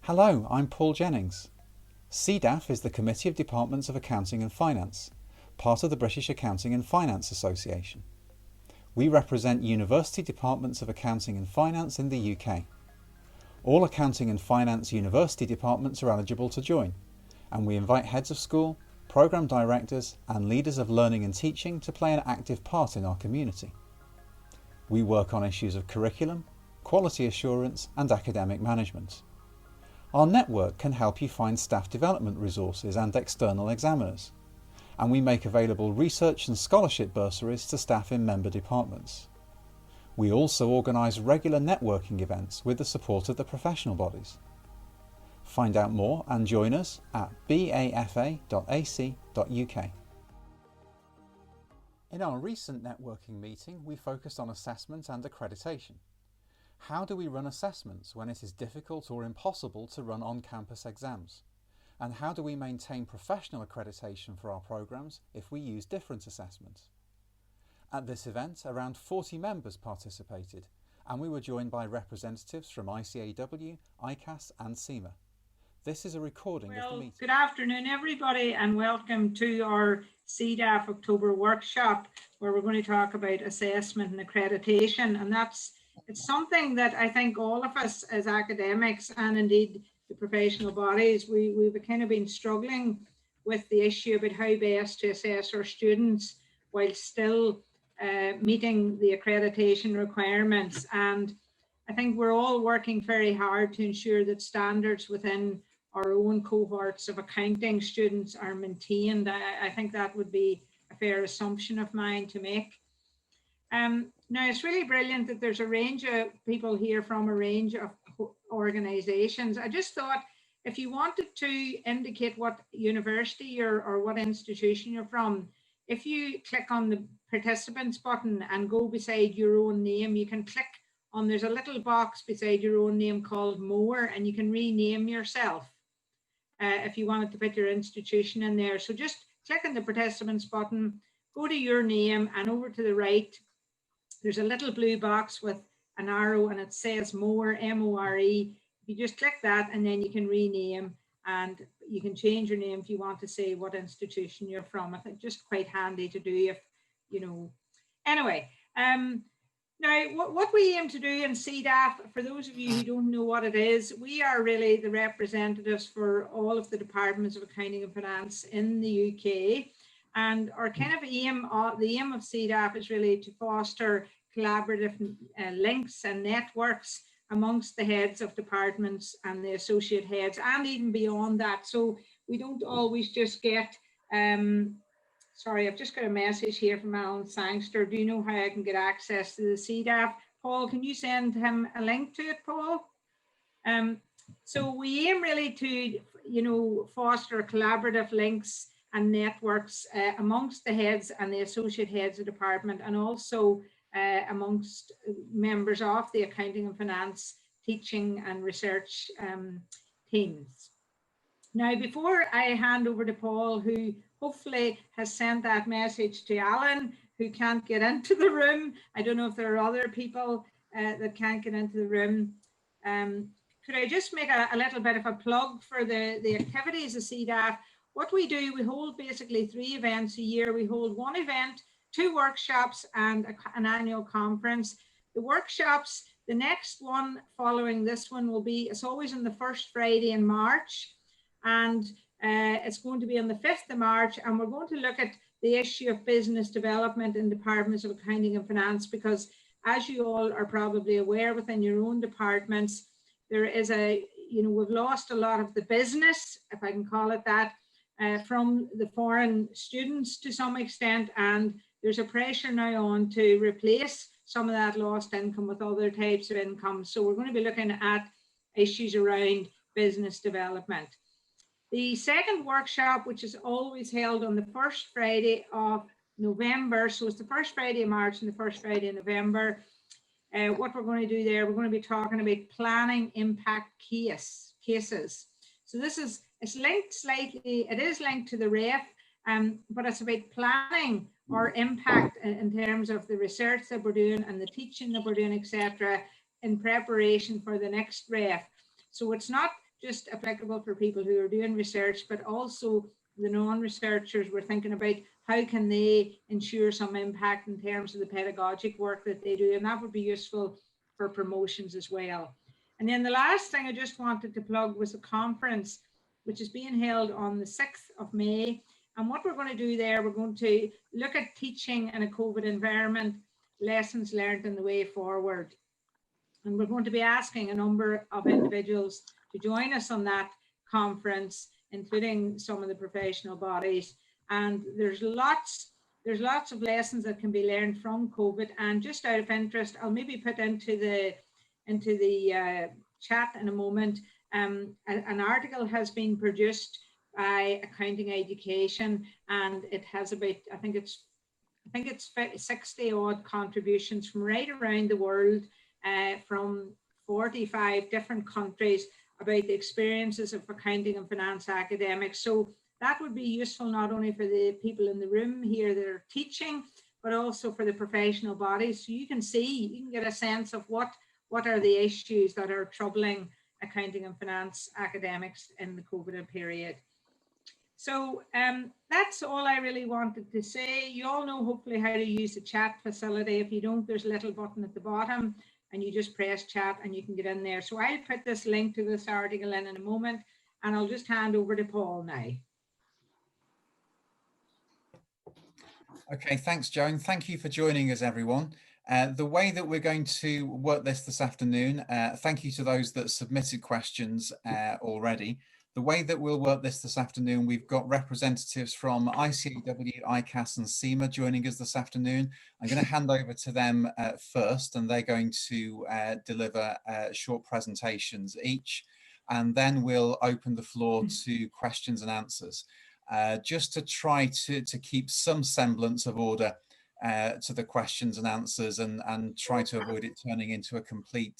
Hello, I'm Paul Jennings. CDAF is the Committee of Departments of Accounting and Finance, part of the British Accounting and Finance Association. We represent university departments of accounting and finance in the UK. All accounting and finance university departments are eligible to join, and we invite heads of school, programme directors and leaders of learning and teaching to play an active part in our community. We work on issues of curriculum, quality assurance and academic management. Our network can help you find staff development resources and external examiners, and we make available research and scholarship bursaries to staff in member departments. We also organise regular networking events with the support of the professional bodies. Find out more and join us at bafa.ac.uk. In our recent networking meeting, we focused on assessment and accreditation. How do we run assessments when it is difficult or impossible to run on-campus exams? And how do we maintain professional accreditation for our programmes if we use different assessments? At this event, around 40 members participated, and we were joined by representatives from ICAW, ICAS and CIMA. This is a recording of the meeting. Good afternoon everybody, and welcome to our CDAF October workshop, where we're going to talk about assessment and accreditation. And it's something that I think all of us as academics and indeed the professional bodies, we've kind of been struggling with the issue about how best to assess our students while still meeting the accreditation requirements. And I think we're all working very hard to ensure that standards within our own cohorts of accounting students are maintained. I think that would be a fair assumption of mine to make. Now, it's really brilliant that there's a range of people here from a range of organisations. I just thought if you wanted to indicate what university or what institution you're from, if you click on the participants button and go beside your own name, you can click on, there's a little box beside your own name called More, and you can rename yourself if you wanted to put your institution in there. So just click on the participants button, go to your name, and over to the right, there's a little blue box with an arrow and it says More, M-O-R-E. You just click that and then you can rename, and you can change your name if you want to say what institution you're from. I think just quite handy to do if, you know. Anyway, now what we aim to do in CDAF, for those of you who don't know what it is, we are really the representatives for all of the departments of accounting and finance in the UK. And our kind of aim, the aim of CDAF is really to foster collaborative links and networks amongst the heads of departments and the associate heads, and even beyond that. So we don't always just get, sorry, I've just got a message here from Alan Sangster. Do you know how I can get access to the CDAF? Paul, can you send him a link to it, Paul? So we aim really to, you know, foster collaborative links and networks amongst the heads and the associate heads of department, and also amongst members of the accounting and finance teaching and research teams. Now, before I hand over to Paul, who hopefully has sent that message to Alan, who can't get into the room. I don't know if there are other people that can't get into the room. Could I just make a little bit of a plug for the activities of CDAF? What we do, we hold basically 3 events a year. We hold 1 event, 2 workshops and an annual conference. The workshops, the next one following this one will be, it's always on the first Friday in March, and it's going to be on the 5th of March, and we're going to look at the issue of business development in departments of accounting and finance, because as you all are probably aware within your own departments, there is we've lost a lot of the business, if I can call it that, from the foreign students to some extent, and there's a pressure now on to replace some of that lost income with other types of income. So we're going to be looking at issues around business development. The second workshop, which is always held on the first Friday of November, so it's the first Friday of March and the first Friday of November. What we're going to do there, we're going to be talking about planning impact cases. So it's linked slightly, it is linked to the REF, but it's about planning or impact in terms of the research that we're doing and the teaching that we're doing, etc., in preparation for the next REF. So it's not just applicable for people who are doing research, but also the non-researchers. We're thinking about how can they ensure some impact in terms of the pedagogic work that they do, and that would be useful for promotions as well. And then the last thing I just wanted to plug was a conference which is being held on the 6th of May. And what we're going to do there, we're going to look at teaching in a COVID environment, lessons learned and the way forward. And we're going to be asking a number of individuals to join us on that conference, including some of the professional bodies. And there's lots of lessons that can be learned from COVID. And just out of interest, I'll maybe put into the chat in a moment. An article has been produced by Accounting Education, and it has about, I think it's 60 odd contributions from right around the world, from 45 different countries, about the experiences of accounting and finance academics. So that would be useful not only for the people in the room here that are teaching, but also for the professional bodies. So you can see, you can get a sense of what are the issues that are troubling accounting and finance academics in the COVID period. So that's all I really wanted to say. You all know hopefully how to use the chat facility. If you don't, there's a little button at the bottom and you just press chat and you can get in there. So I'll put this link to this article in a moment, and I'll just hand over to Paul now. Okay, thanks, Joan. Thank you for joining us, everyone. The way that we're going to work this afternoon, thank you to those that submitted questions already. The way that we'll work this afternoon, we've got representatives from ICAW, ICAS and CIMA joining us this afternoon. I'm going to hand over to them first, and they're going to deliver short presentations each, and then we'll open the floor to questions and answers. Just to try to keep some semblance of order to the questions and answers, and try to avoid it turning into a complete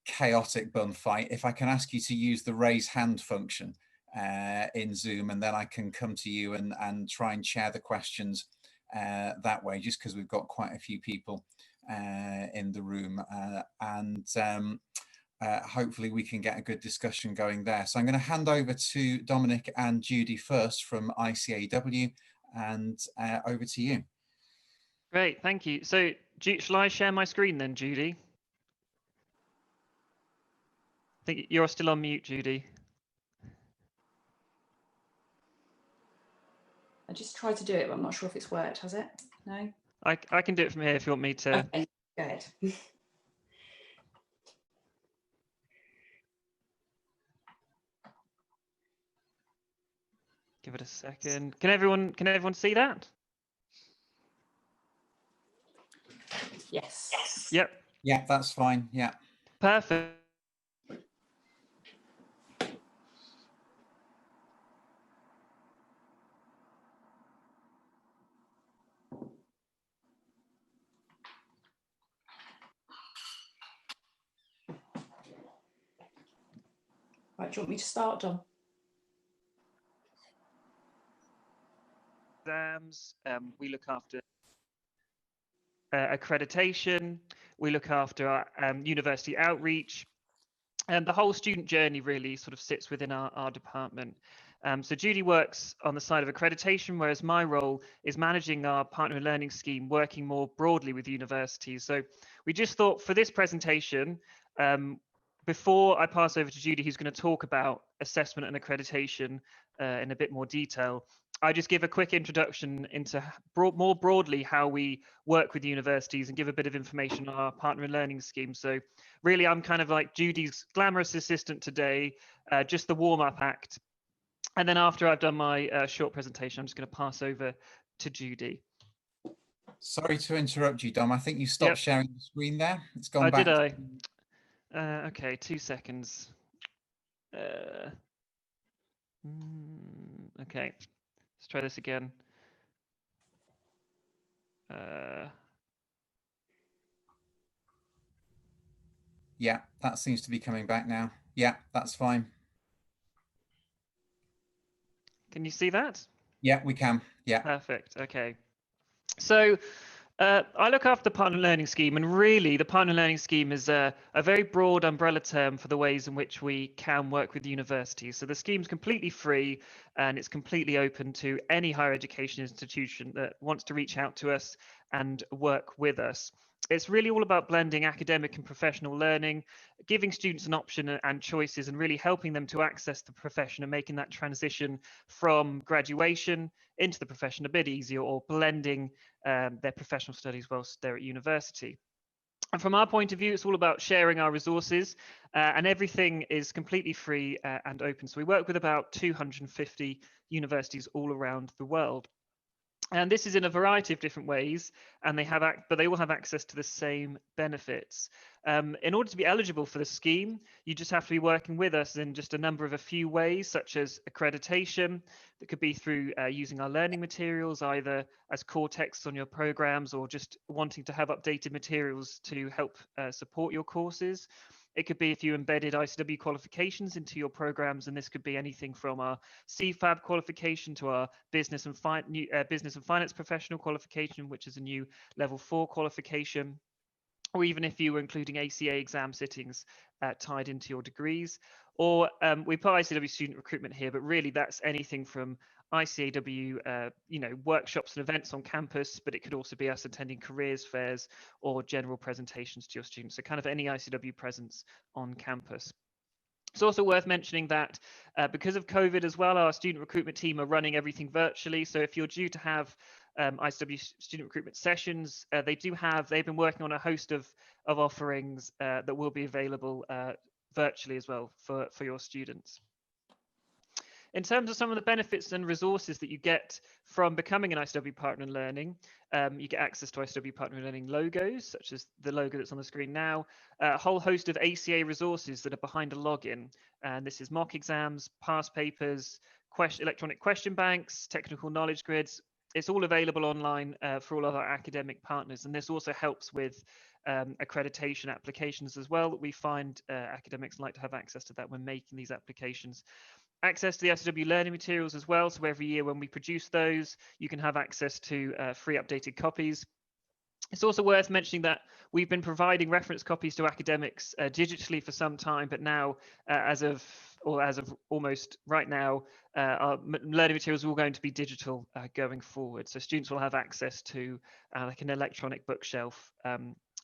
chaotic bun fight. If I can ask you to use the raise hand function in Zoom, and then I can come to you and try and share the questions that way, just because we've got quite a few people in the room, and hopefully we can get a good discussion going there. So I'm going to hand over to Dominic and Judy first from ICAW, and over to you. Great, thank you. So shall I share my screen then, Judy? I think you're still on mute, Judy. I just tried to do it, but I'm not sure if it's worked, has it? No? I can do it from here if you want me to. Okay, go ahead. Give it a second. Can everyone see that? Yes. Yep. Yeah, that's fine. Yeah. Perfect. Right, do you want me to start, Dom? Exams. We look after accreditation. We look after university outreach, and the whole student journey really sort of sits within our department. So Judy works on the side of accreditation, whereas my role is managing our partner and learning scheme, working more broadly with universities. So we just thought for this presentation, before I pass over to Judy, who's going to talk about assessment and accreditation in a bit more detail, I just give a quick introduction into more broadly how we work with universities and give a bit of information on our partner and learning scheme. So really, I'm kind of like Judy's glamorous assistant today, just the warm-up act. And then after I've done my short presentation, I'm just going to pass over to Judy. Sorry to interrupt you, Dom. I think you stopped sharing the screen there. It's gone back. Did I? Okay, 2 seconds. Okay, let's try this again. Yeah, that seems to be coming back now. Yeah, that's fine. Can you see that? Yeah, we can. Yeah. Perfect. Okay. So I look after the Partner Learning Scheme, and really the Partner Learning Scheme is a very broad umbrella term for the ways in which we can work with universities. So the scheme's completely free and it's completely open to any higher education institution that wants to reach out to us and work with us. It's really all about blending academic and professional learning, giving students an option and choices, and really helping them to access the profession and making that transition from graduation into the profession a bit easier, or blending their professional studies whilst they're at university. And from our point of view, it's all about sharing our resources, and everything is completely free and open. So we work with about 250 universities all around the world. And this is in a variety of different ways, and but they all have access to the same benefits. In order to be eligible for the scheme, you just have to be working with us in just a few ways, such as accreditation. That could be through using our learning materials, either as core texts on your programs, or just wanting to have updated materials to help support your courses. It could be if you embedded ICW qualifications into your programs, and this could be anything from our CFAB qualification to our business and finance professional qualification, which is a new level 4 qualification, or even if you were including ACA exam sittings tied into your degrees. Or we put ICW student recruitment here, but really that's anything from ICAW, workshops and events on campus, but it could also be us attending careers fairs or general presentations to your students. So kind of any ICW presence on campus. It's also worth mentioning that because of COVID as well, our student recruitment team are running everything virtually. So if you're due to have ICW student recruitment sessions, they've been working on a host of offerings that will be available virtually as well for your students. In terms of some of the benefits and resources that you get from becoming an ICW Partner in Learning, you get access to ICW Partner in Learning logos, such as the logo that's on the screen now, a whole host of ACA resources that are behind a login. And this is mock exams, past papers, electronic question banks, technical knowledge grids. It's all available online for all of our academic partners. And this also helps with accreditation applications as well. We find academics like to have access to that when making these applications. Access to the ICW learning materials as well. So every year when we produce those, you can have access to free updated copies. It's also worth mentioning that we've been providing reference copies to academics digitally for some time, but now as of almost right now, our learning materials are all going to be digital going forward. So students will have access to like an electronic bookshelf,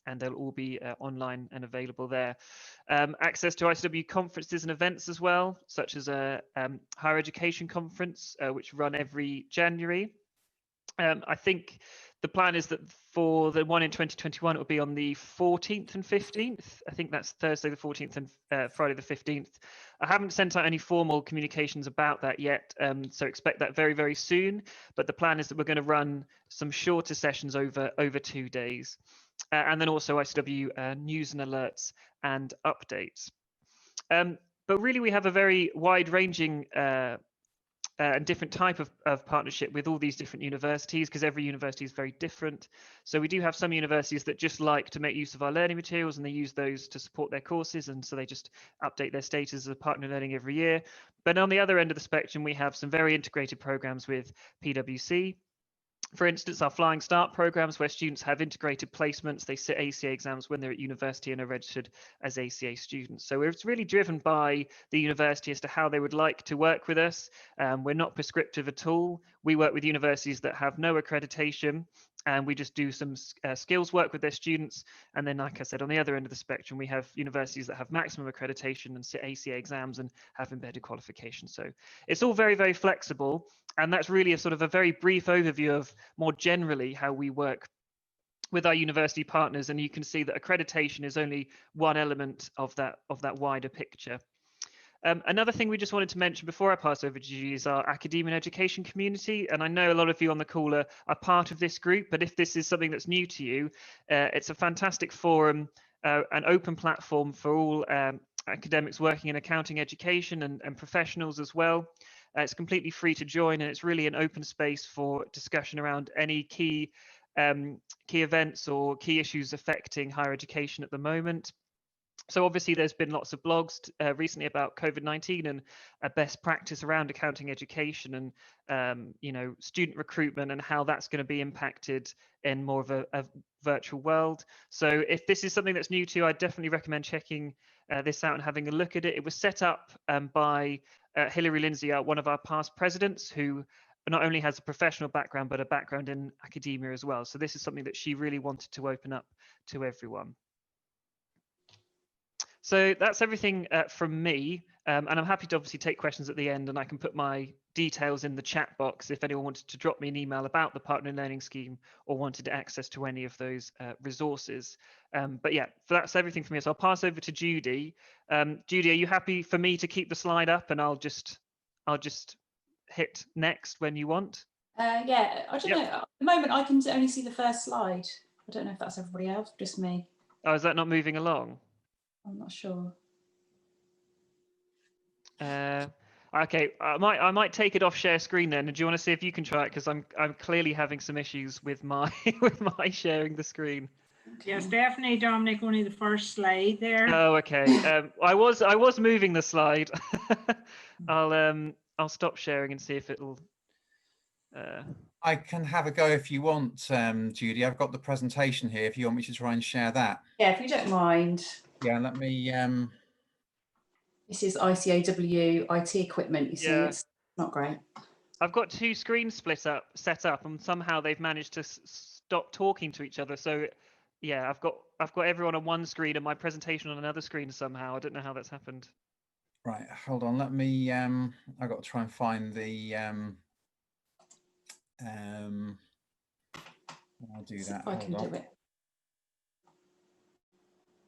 and they'll all be online and available there. Access to ICW conferences and events as well, such as a higher education conference, which run every January. I think the plan is that for the one in 2021, it will be on the 14th and 15th. I think that's Thursday the 14th and Friday the 15th. I haven't sent out any formal communications about that yet, so expect that very, very soon. But the plan is that we're going to run some shorter sessions over 2 days. And then also ICW news and alerts and updates. But really, we have a very wide-ranging and different type of partnership with all these different universities, because every university is very different. So we do have some universities that just like to make use of our learning materials, and they use those to support their courses, and so they just update their status as a partner learning every year. But on the other end of the spectrum, we have some very integrated programs with PwC. For instance, our Flying Start programs, where students have integrated placements, they sit ACA exams when they're at university and are registered as ACA students. So it's really driven by the university as to how they would like to work with us. We're not prescriptive at all. We work with universities that have no accreditation, and we just do some skills work with their students. And then, like I said, on the other end of the spectrum, we have universities that have maximum accreditation and sit ACA exams and have embedded qualifications. So it's all very, very flexible. And that's really a sort of a very brief overview of more generally how we work with our university partners. And you can see that accreditation is only one element of that wider picture. Another thing we just wanted to mention before I pass over to you is our academia and education community. And I know a lot of you on the call are part of this group, but if this is something that's new to you, it's a fantastic forum, an open platform for all academics working in accounting education and professionals as well. It's completely free to join, and it's really an open space for discussion around any key events or key issues affecting higher education at the moment. So obviously there's been lots of blogs recently about COVID-19 and a best practice around accounting education and you know, student recruitment and how that's going to be impacted in more of a virtual world. So if this is something that's new to you, I definitely recommend checking this out and having a look at it. It was set up by Hilary Lindsay, one of our past presidents, who not only has a professional background but a background in academia as well. So this is something that she really wanted to open up to everyone. So that's everything from me, and I'm happy to obviously take questions at the end, and I can put my details in the chat box if anyone wanted to drop me an email about the Partner Learning Scheme or wanted access to any of those resources. But yeah, that's everything from me. So I'll pass over to Judy. Judy, are you happy for me to keep the slide up, and I'll just hit next when you want? Yeah, I don't know. At the moment, I can only see the first slide. I don't know if that's everybody else, just me. Oh, is that not moving along? I'm not sure. Okay, I might take it off share screen then. Do you want to see if you can try it? Because I'm clearly having some issues with my with my sharing the screen. Okay. Yes, definitely, Dominic, only the first slide there. Oh, okay. I was moving the slide. I'll stop sharing and see if it'll. I can have a go if you want, Judy. I've got the presentation here if you want me to try and share that. Yeah, if you don't mind. Yeah, let me. This is ICAW IT equipment. You see, it's not great. I've got two screens set up, and somehow they've managed to stop talking to each other. So, yeah, I've got everyone on one screen and my presentation on another screen somehow. I don't know how that's happened. Right, hold on. Let me. I've got to try and find the. I'll do that. I can do it.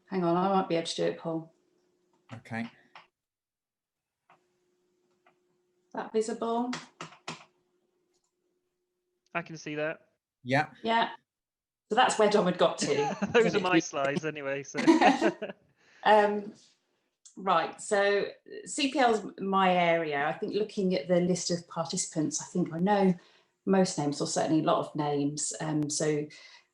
Hang on, I might be able to do it, Paul. Okay. That visible? I can see that. Yeah. Yeah. So that's where Dom had got to. Those are my slides anyway. So. Right, so CPL is my area. I think looking at the list of participants, I think I know most names, or certainly a lot of names. So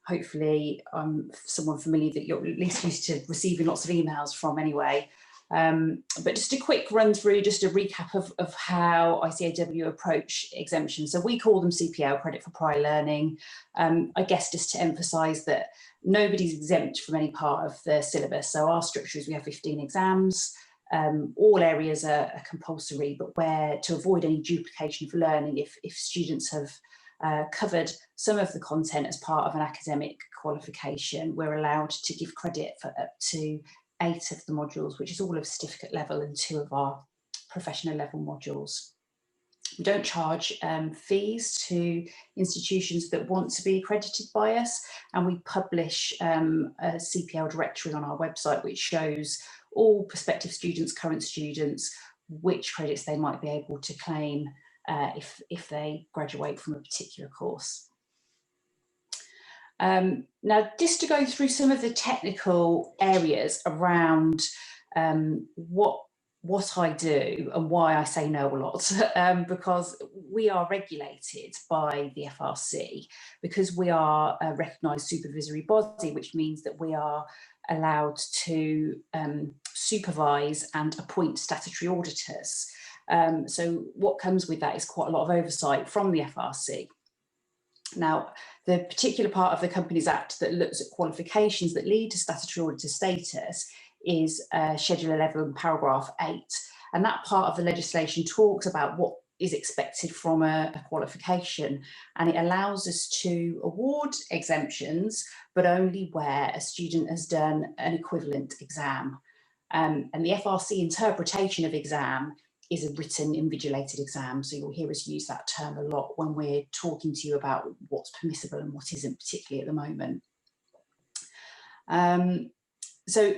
hopefully I'm someone familiar that you're at least used to receiving lots of emails from anyway. But just a quick run through, just a recap of how ICAW approach exemptions. So we call them CPL, credit for prior learning. I guess just to emphasise that nobody's exempt from any part of the syllabus. So our structure is we have 15 exams. All areas are compulsory, but where to avoid any duplication of learning, if students have covered some of the content as part of an academic qualification, we're allowed to give credit for up to 8 of the modules, which is all of certificate level and 2 of our professional level modules. We don't charge fees to institutions that want to be accredited by us, and we publish a CPL directory on our website which shows all prospective students, current students, which credits they might be able to claim if they graduate from a particular course. Now, just to go through some of the technical areas around what I do and why I say no a lot, because we are regulated by the FRC, because we are a recognised supervisory body, which means that we are allowed to supervise and appoint statutory auditors. So what comes with that is quite a lot of oversight from the FRC. Now, the particular part of the Companies Act that looks at qualifications that lead to statutory auditor status is Schedule 11, paragraph 8. And that part of the legislation talks about what is expected from a qualification, and it allows us to award exemptions, but only where a student has done an equivalent exam. And the FRC interpretation of exam is a written invigilated exam. So you'll hear us use that term a lot when we're talking to you about what's permissible and what isn't, particularly at the moment. So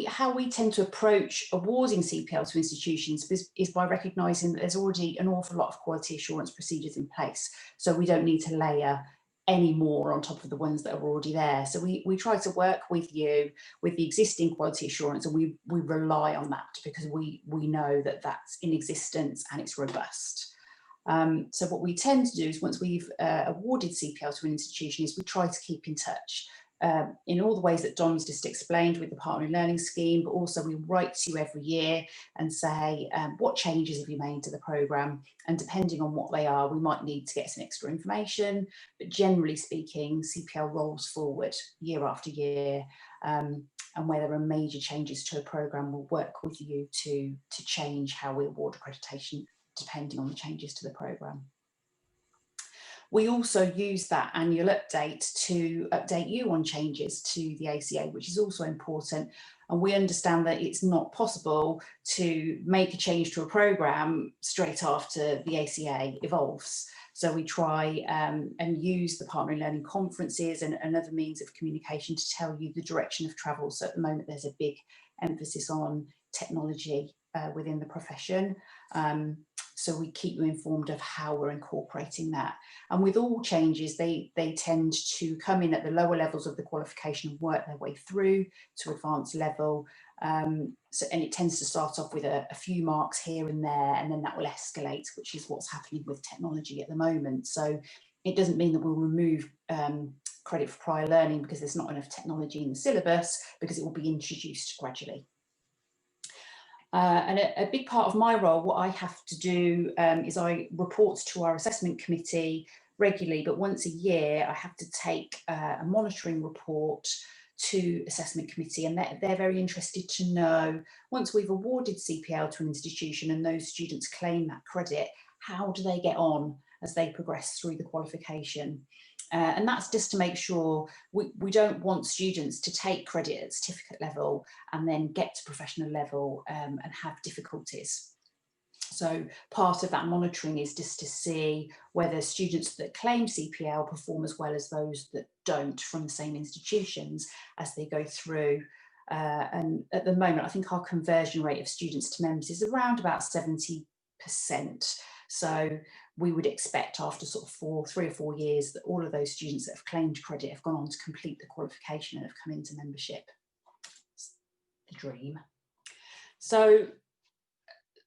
how we tend to approach awarding CPL to institutions is by recognising that there's already an awful lot of quality assurance procedures in place. So we don't need to layer any more on top of the ones that are already there. So we try to work with you with the existing quality assurance, and we rely on that because we know that that's in existence and it's robust. So what we tend to do is once we've awarded CPL to an institution is we try to keep in touch. in all the ways that Dom's just explained with the partner in learning scheme, but also we write to you every year and say, what changes have you made to the programme? And depending on what they are, we might need to get some extra information, but generally speaking, CPL rolls forward year after year. And where there are major changes to a programme, we'll work with you to change how we award accreditation depending on the changes to the programme. We also use that annual update to update you on changes to the ACA, which is also important. And we understand that it's not possible to make a change to a programme straight after the ACA evolves. So we try and use the partner in learning conferences and other means of communication to tell you the direction of travel. So at the moment, there's a big emphasis on technology within the profession. So we keep you informed of how we're incorporating that. And with all changes, they tend to come in at the lower levels of the qualification and work their way through to advanced level. And it tends to start off with a few marks here and there, and then that will escalate, which is what's happening with technology at the moment. So it doesn't mean that we'll remove credit for prior learning because there's not enough technology in the syllabus, because it will be introduced gradually. And a big part of my role, what I have to do is I report to our assessment committee regularly, but once a year I have to take a monitoring report to assessment committee, and they're very interested to know, once we've awarded CPL to an institution and those students claim that credit, how do they get on as they progress through the qualification? And that's just to make sure we don't want students to take credit at certificate level and then get to professional level and have difficulties. So part of that monitoring is just to see whether students that claim CPL perform as well as those that don't from the same institutions as they go through. And at the moment, I think our conversion rate of students to members is around about 70%. So we would expect after sort of 3 or 4 years that all of those students that have claimed credit have gone on to complete the qualification and have come into membership. It's the dream. So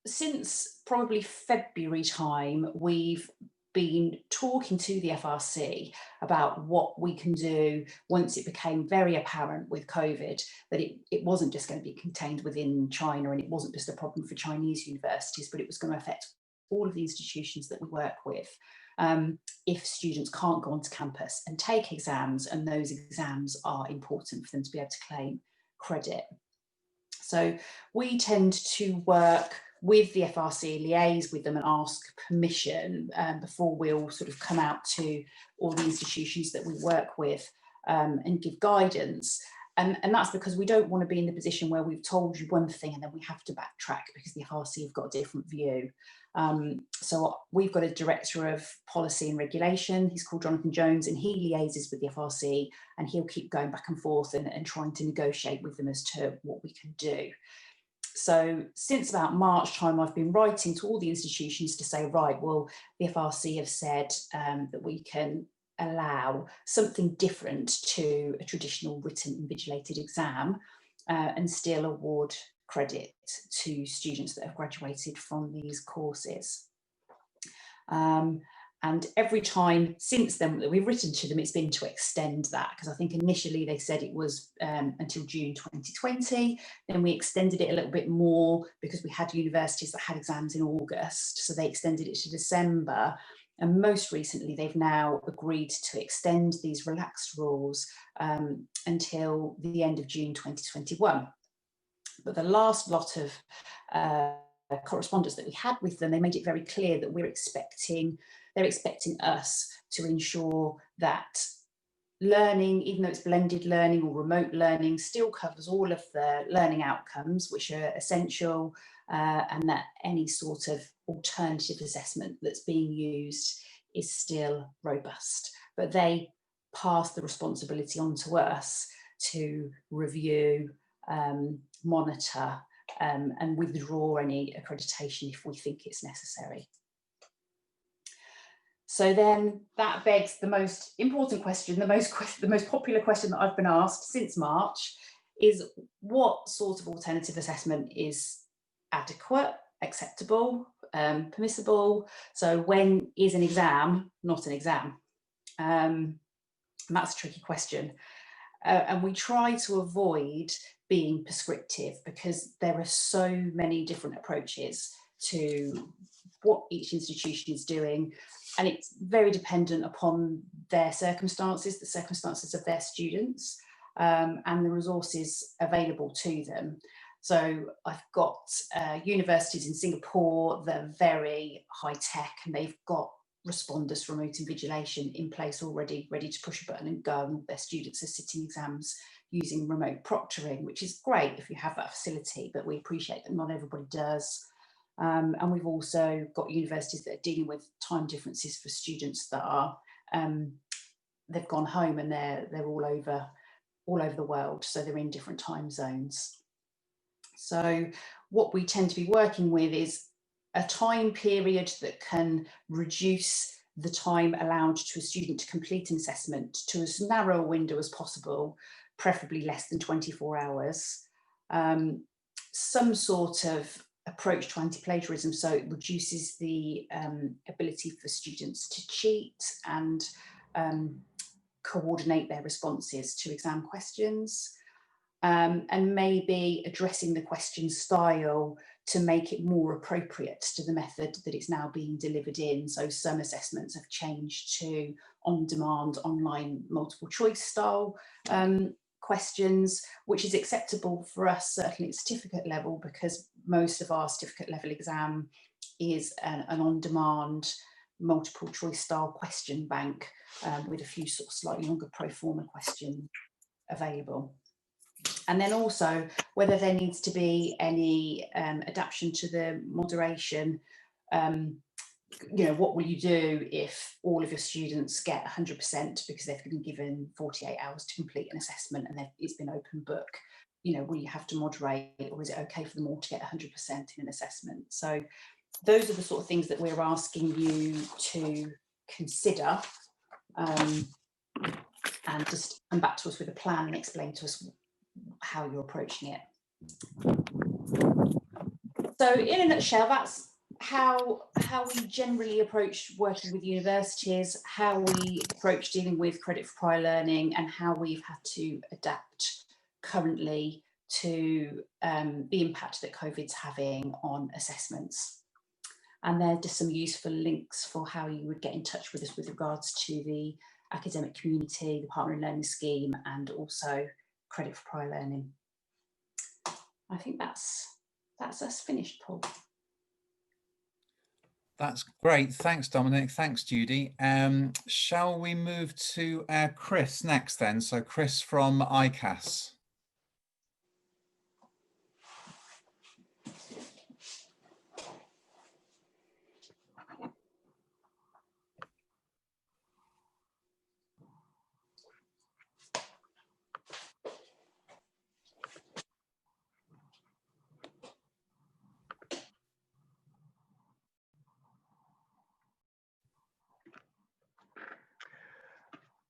since probably February time, we've been talking to the FRC about what we can do once it became very apparent with COVID that it wasn't just going to be contained within China, and it wasn't just a problem for Chinese universities, but it was going to affect all of the institutions that we work with. If students can't go onto campus and take exams, and those exams are important for them to be able to claim credit. So we tend to work with the FRC, liaise with them and ask permission before we'll sort of come out to all the institutions that we work with and give guidance. And that's because we don't want to be in the position where we've told you one thing and then we have to backtrack because the FRC have got a different view. So we've got a director of policy and regulation, he's called Jonathan Jones, and he liaises with the FRC, and he'll keep going back and forth and trying to negotiate with them as to what we can do. So since about March time, I've been writing to all the institutions to say, right, well, the FRC have said that we can allow something different to a traditional written invigilated exam and still award credit to students that have graduated from these courses. And every time since then that we've written to them, it's been to extend that, because I think initially they said it was until June 2020, then we extended it a little bit more because we had universities that had exams in August, so they extended it to December. And most recently, they've now agreed to extend these relaxed rules until the end of June 2021. But the last lot of correspondence that we had with them, they made it very clear that they're expecting us to ensure that learning, even though it's blended learning or remote learning, still covers all of the learning outcomes which are essential, and that any sort of alternative assessment that's being used is still robust. But they pass the responsibility on to us to review, monitor, and withdraw any accreditation if we think it's necessary. So then that begs the most important question, the most popular question that I've been asked since March is, what sort of alternative assessment is adequate, acceptable, permissible? So when is an exam not an exam? And that's a tricky question. And we try to avoid being prescriptive because there are so many different approaches to what each institution is doing, and it's very dependent upon their circumstances, the circumstances of their students, and the resources available to them. So I've got universities in Singapore that are very high tech, and they've got responders for remote invigilation in place already, ready to push a button and go, and all their students are sitting exams using remote proctoring, which is great if you have that facility, but we appreciate that not everybody does. And we've also got universities that are dealing with time differences for students that are, they've gone home and they're all over the world, so they're in different time zones. So what we tend to be working with is a time period that can reduce the time allowed to a student to complete an assessment to as narrow a window as possible, preferably less than 24 hours. Some sort of approach to anti-plagiarism, so it reduces the ability for students to cheat and coordinate their responses to exam questions, and maybe addressing the question style to make it more appropriate to the method that it's now being delivered in. So some assessments have changed to on-demand, online, multiple choice style questions, which is acceptable for us, certainly at certificate level, because most of our certificate level exam is an on-demand, multiple choice style question bank with a few sort of slightly longer pro forma questions available. And then also whether there needs to be any adaptation to the moderation. You know, what will you do if all of your students get 100% because they've been given 48 hours to complete an assessment and it's been open book? You know, will you have to moderate, or is it okay for them all to get 100% in an assessment? So those are the sort of things that we're asking you to consider, and just come back to us with a plan and explain to us how you're approaching it. So in a nutshell, that's how we generally approach working with universities, how we approach dealing with credit for prior learning, and how we've had to adapt currently to the impact that COVID's having on assessments. And there are just some useful links for how you would get in touch with us with regards to the academic community, the Partner in Learning Scheme, and also credit for prior learning. I think that's us finished, Paul. That's great. Thanks, Dominic. Thanks, Judy. Shall we move to Chris next then? So Chris from ICAS.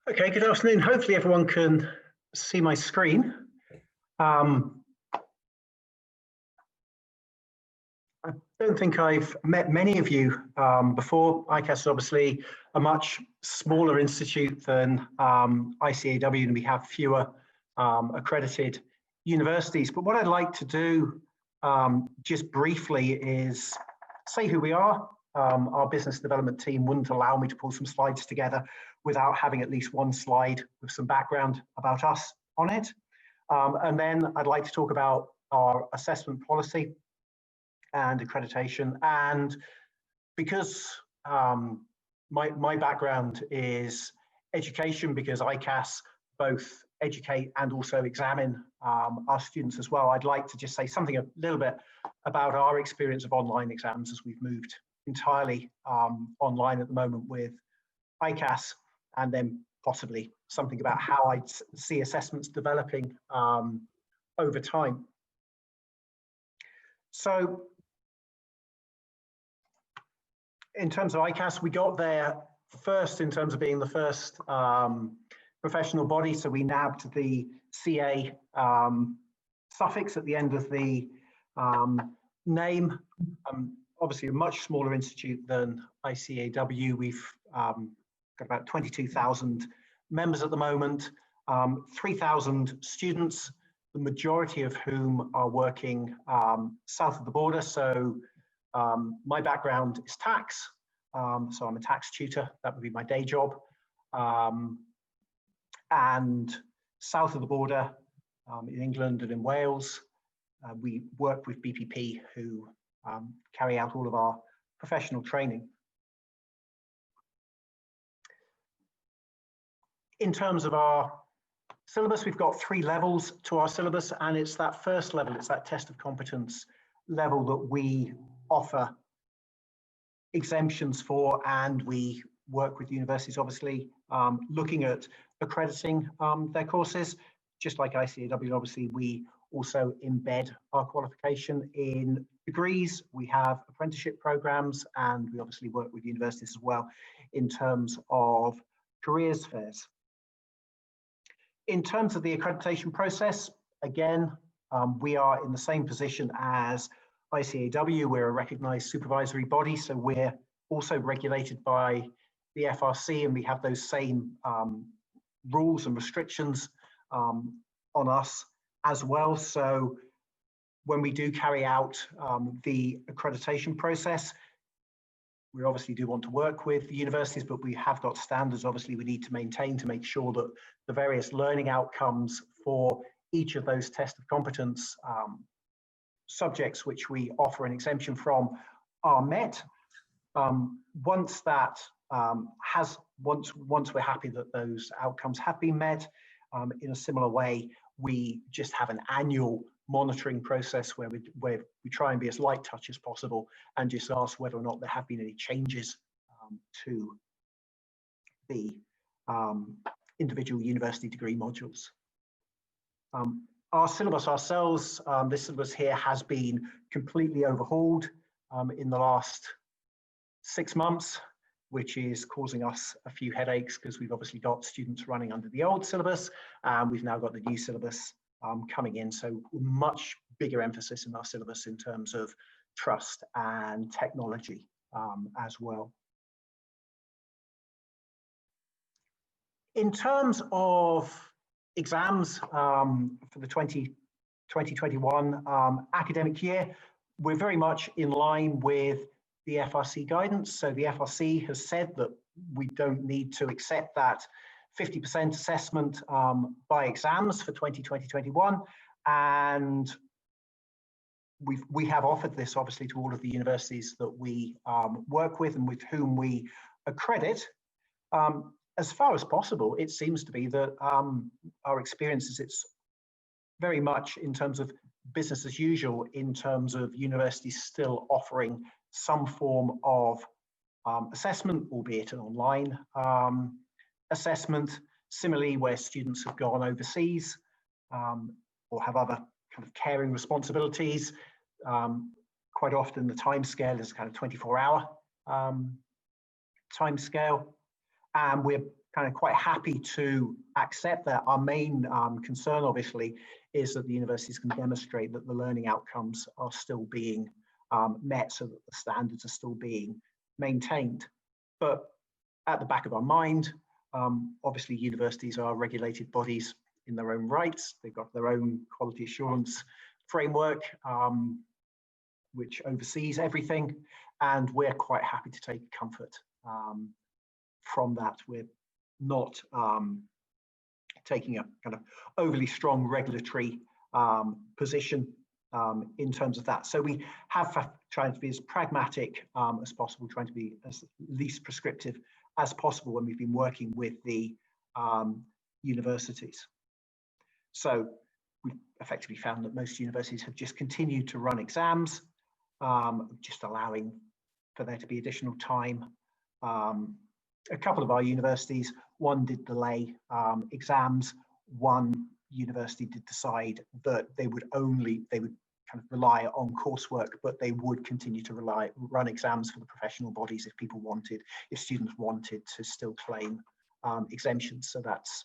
Okay, good afternoon. Hopefully everyone can see my screen. I don't think I've met many of you before. ICAS is obviously a much smaller institute than ICAW, and we have fewer accredited universities. But what I'd like to do just briefly is say who we are. Our business development team wouldn't allow me to pull some slides together without having at least one slide with some background about us on it. And then I'd like to talk about our assessment policy and accreditation. And because my background is education, because ICAS both educate and also examine our students as well, I'd like to just say something a little bit about our experience of online exams as we've moved entirely online at the moment with ICAS, and then possibly something about how I see assessments developing over time. So in terms of ICAS, we got there first in terms of being the first professional body. So we nabbed the CA suffix at the end of the name. Obviously a much smaller institute than ICAW. We've got about 22,000 members at the moment. 3,000 students, the majority of whom are working south of the border. So my background is tax, so I'm a tax tutor. That would be my day job. And south of the border, in England and in Wales, we work with BPP, who carry out all of our professional training. In terms of our syllabus, we've got 3 levels to our syllabus, and it's that first level, it's that test of competence level that we offer exemptions for, and we work with universities, obviously, looking at accrediting their courses. Just like ICAW, obviously, we also embed our qualification in degrees. We have apprenticeship programs, and we obviously work with universities as well in terms of careers fairs. In terms of the accreditation process, again, we are in the same position as ICAW. We're a recognised supervisory body, so we're also regulated by the FRC, and we have those same rules and restrictions on us as well. So when we do carry out the accreditation process, we obviously do want to work with the universities, but we have got standards obviously we need to maintain to make sure that the various learning outcomes for each of those test of competence subjects which we offer an exemption from are met. Once that once we're happy that those outcomes have been met, in a similar way, we just have an annual monitoring process where we try and be as light touch as possible and just ask whether or not there have been any changes to the individual university degree modules. Our syllabus ourselves, this syllabus here has been completely overhauled in the last 6 months, which is causing us a few headaches because we've obviously got students running under the old syllabus, and we've now got the new syllabus coming in. So much bigger emphasis in our syllabus in terms of trust and technology as well. In terms of exams for the 2021 academic year, we're very much in line with the FRC guidance. So the FRC has said that we don't need to accept that 50% assessment by exams for 2020-21, and we have offered this obviously to all of the universities that we work with and with whom we accredit. As far as possible, it seems to be that our experience is it's very much in terms of business as usual, in terms of universities still offering some form of assessment, albeit an online assessment. Similarly, where students have gone overseas or have other kind of caring responsibilities, quite often the time scale is kind of 24-hour time scale. And we're kind of quite happy to accept that. Our main concern, obviously, is that the universities can demonstrate that the learning outcomes are still being met, so that the standards are still being maintained. But at the back of our mind, obviously universities are regulated bodies in their own rights. They've got their own quality assurance framework, which oversees everything. And we're quite happy to take comfort from that. We're not taking a kind of overly strong regulatory position in terms of that. So we have tried to be as pragmatic as possible, trying to be as least prescriptive as possible when we've been working with the universities. So we've effectively found that most universities have just continued to run exams, just allowing for there to be additional time. A couple of our universities, one did delay exams, one university did decide that they would kind of rely on coursework, but they would continue to run exams for the professional bodies if students wanted to still claim exemptions. So that's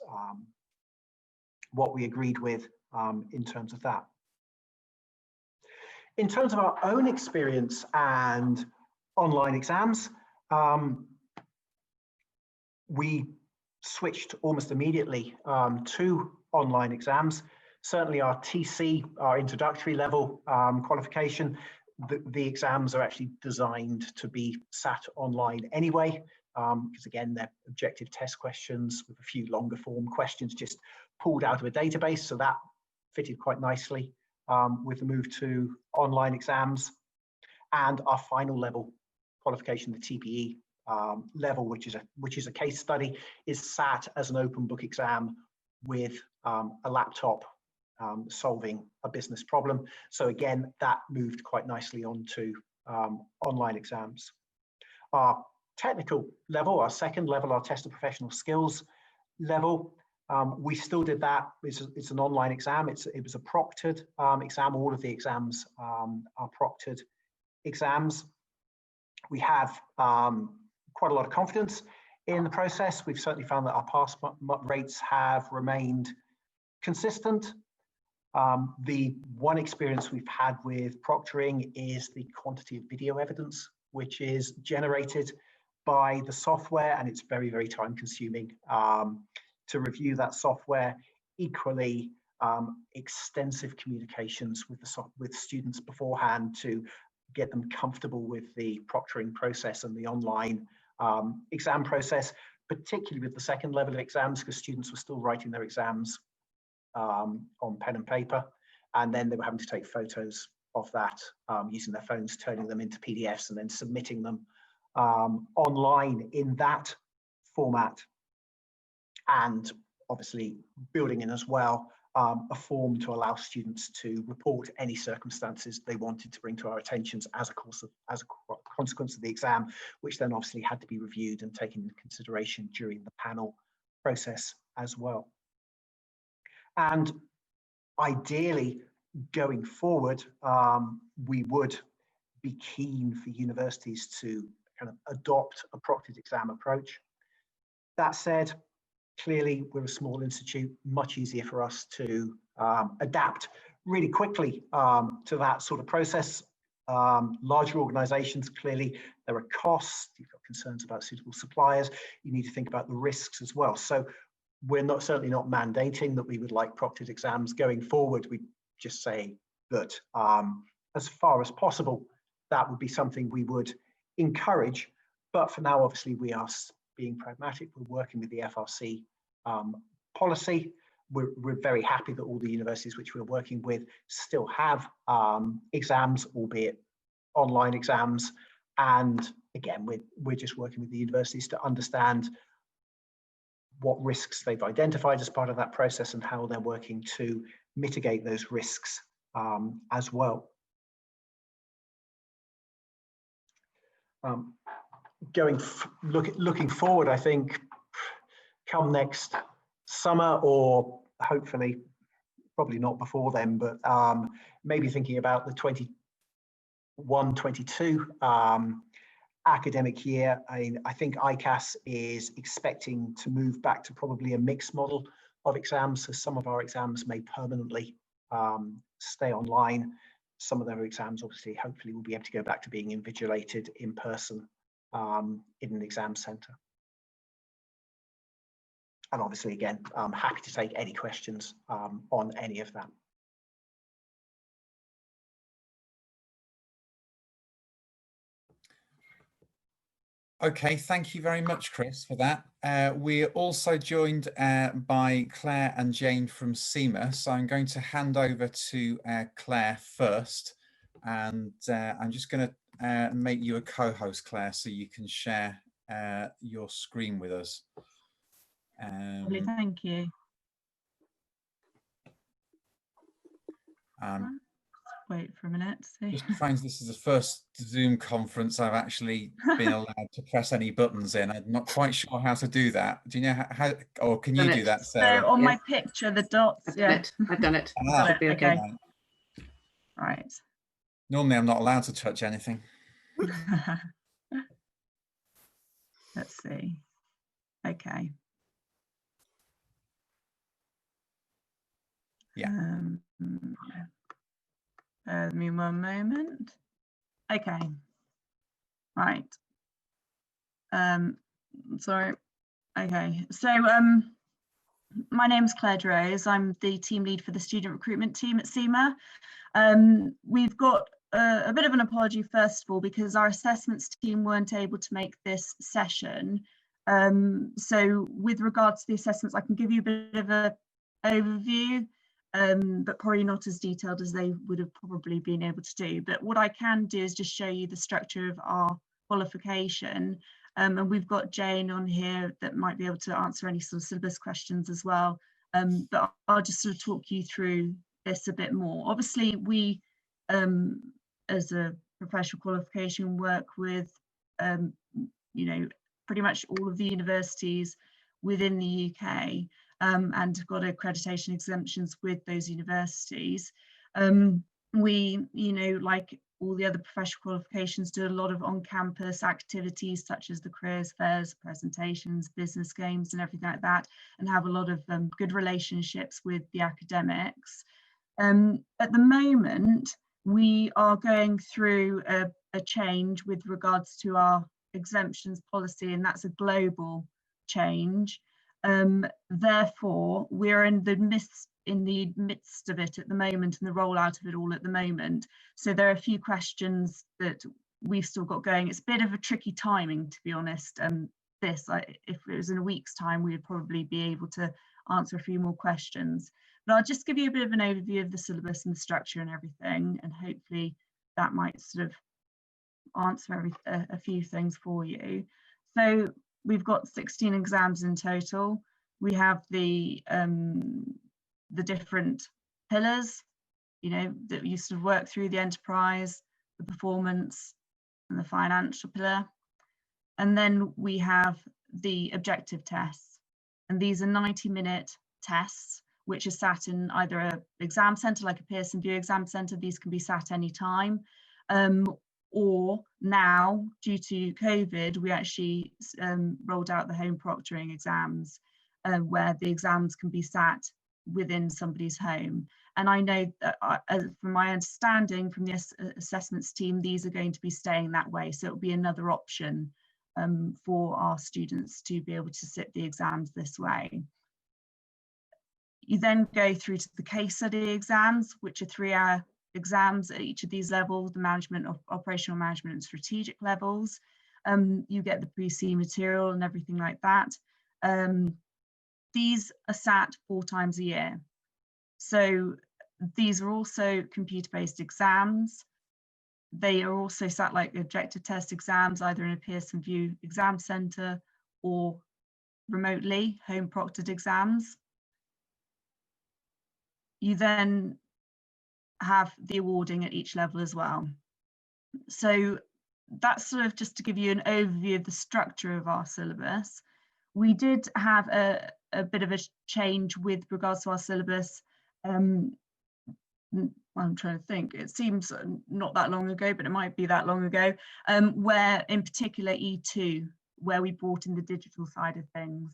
what we agreed with in terms of that. In terms of our own experience and online exams, we switched almost immediately to online exams. Certainly our TC, our introductory level qualification, the exams are actually designed to be sat online anyway, because again, they're objective test questions with a few longer form questions just pulled out of a database. So that fitted quite nicely with the move to online exams. And our final level qualification, the TPE level, which is a case study, is sat as an open book exam with a laptop solving a business problem. So again, that moved quite nicely onto online exams. Our technical level, our second level, our test of professional skills level, we still did that. It's an online exam. It was a proctored exam. All of the exams are proctored exams. We have quite a lot of confidence in the process. We've certainly found that our pass rates have remained consistent. The one experience we've had with proctoring is the quantity of video evidence, which is generated by the software, and it's very, very time consuming to review that software. Equally, extensive communications with students beforehand to get them comfortable with the proctoring process and the online exam process, particularly with the second level of exams, because students were still writing their exams on pen and paper, and then they were having to take photos of that using their phones, turning them into PDFs and then submitting them online in that format, and obviously building in as well a form to allow students to report any circumstances they wanted to bring to our attentions as a consequence of the exam, which then obviously had to be reviewed and taken into consideration during the panel process as well. And ideally, going forward, we would be keen for universities to kind of adopt a proctored exam approach. That said, clearly, we're a small institute, much easier for us to adapt really quickly to that sort of process. Larger organizations, clearly, there are costs, you've got concerns about suitable suppliers, you need to think about the risks as well. So we're certainly not mandating that we would like proctored exams going forward. We just say that as far as possible, that would be something we would encourage. But for now, obviously, we are being pragmatic. We're working with the FRC policy. We're very happy that all the universities which we're working with still have exams, albeit online exams. And again, we're just working with the universities to understand what risks they've identified as part of that process and how they're working to mitigate those risks as well. Looking forward, I think come next summer, or hopefully probably not before then, but maybe thinking about the 21-22 academic year. I think ICAS is expecting to move back to probably a mixed model of exams. So some of our exams may permanently stay online. Some of their exams, obviously, hopefully will be able to go back to being invigilated in person in an exam centre. And obviously, again, I'm happy to take any questions on any of that. Okay, thank you very much, Chris, for that. We're also joined by Claire and Jane from SEMA. So I'm going to hand over to Claire first. And I'm just going to make you a co-host, Claire, so you can share your screen with us. Thank you. Wait for a minute. Just finds this is the first Zoom conference I've actually been allowed to press any buttons in. I'm not quite sure how to do that. Do you know how or can you do that, Sarah? So on my picture, the dots. I've done it. Ah, Should be okay. Right. Normally, I'm not allowed to touch anything. Let's see. Okay. Yeah. Bear with me one moment. Okay. Right. Sorry. Okay, so my name is Claire Rose. I'm the team lead for the student recruitment team at CIMA. We've got a bit of an apology first of all, because our assessments team weren't able to make this session. So with regards to the assessments, I can give you a bit of an overview, but probably not as detailed as they would have probably been able to do. But what I can do is just show you the structure of our qualification. And we've got Jane on here that might be able to answer any sort of syllabus questions as well. But I'll just sort of talk you through this a bit more. Obviously, we, as a professional qualification, work with, you know, pretty much all of the universities within the UK, and got accreditation exemptions with those universities. We, you know, like all the other professional qualifications, do a lot of on-campus activities such as the careers fairs, presentations, business games and everything like that, and have a lot of good relationships with the academics. At the moment, we are going through a change with regards to our exemptions policy, and that's a global change. Therefore, we're in the midst of it at the moment, and the rollout of it all at the moment. So there are a few questions that we've still got going. It's a bit of a tricky timing, to be honest. If it was in a week's time, we would probably be able to answer a few more questions. But I'll just give you a bit of an overview of the syllabus and the structure and everything, and hopefully that might sort of answer a few things for you. So we've got 16 exams in total. We have the different pillars, you know, that you sort of work through: the enterprise, the performance, and the financial pillar. And then we have the objective tests, and these are 90-minute tests which are sat in either an exam centre like a Pearson VUE exam centre. These can be sat any time, or now, due to COVID, we actually rolled out the home proctoring exams, where the exams can be sat within somebody's home. And I know that from my understanding from the assessments team, these are going to be staying that way. So it'll be another option for our students to be able to sit the exams this way. You then go through to the case study exams, which are 3-hour exams at each of these levels: the management, operational management and strategic levels. You get the pre-C material and everything like that. These are sat 4 times a year. So these are also computer-based exams. They are also sat like objective test exams, either in a Pearson VUE exam centre or remotely, home proctored exams. You then have the awarding at each level as well. So that's sort of just to give you an overview of the structure of our syllabus. We did have a bit of a change with regards to our syllabus. I'm trying to think, it seems not that long ago, but it might be that long ago, where in particular E2, where we brought in the digital side of things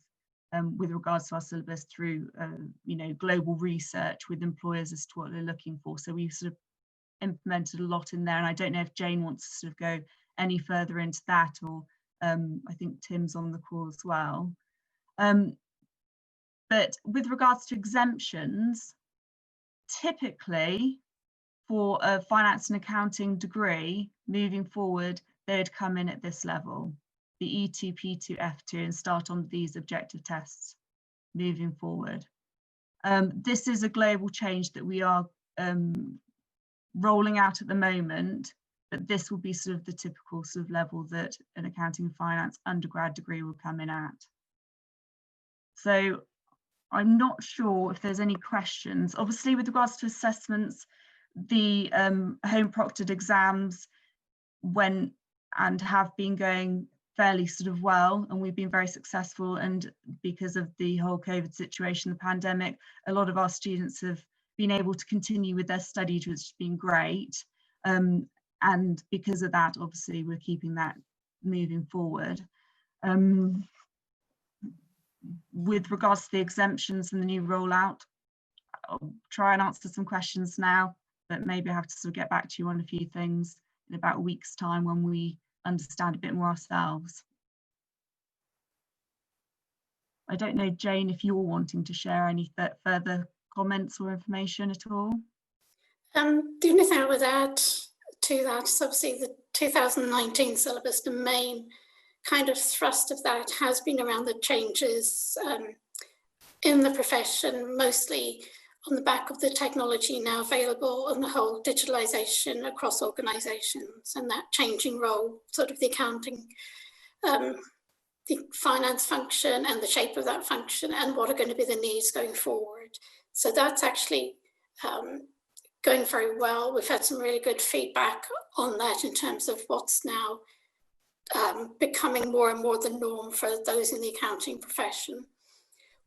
with regards to our syllabus through you know, global research with employers as to what they're looking for. So we sort of implemented a lot in there, and I don't know if Jane wants to sort of go any further into that, or I think Tim's on the call as well. But with regards to exemptions, typically for a finance and accounting degree moving forward, they'd come in at this level, the E2, P2, F2, and start on these objective tests moving forward. This is a global change that we are rolling out at the moment, but this will be sort of the typical sort of level that an accounting and finance undergrad degree will come in at. So I'm not sure if there's any questions. Obviously, with regards to assessments, the home proctored exams went and have been going fairly sort of well, and we've been very successful. And because of the whole COVID situation, the pandemic, a lot of our students have been able to continue with their studies, which has been great. And because of that, obviously, we're keeping that moving forward. With regards to the exemptions and the new rollout, I'll try and answer some questions now, but maybe I have to sort of get back to you on a few things in about a week's time when we understand a bit more ourselves. I don't know, Jane, if you're wanting to share any further comments or information at all. The only thing I would add to that is obviously the 2019 syllabus. The main kind of thrust of that has been around the changes in the profession, mostly on the back of the technology now available and the whole digitalization across organizations and that changing role, sort of the accounting, the finance function and the shape of that function and what are going to be the needs going forward. So that's actually going very well. We've had some really good feedback on that in terms of what's now becoming more and more the norm for those in the accounting profession.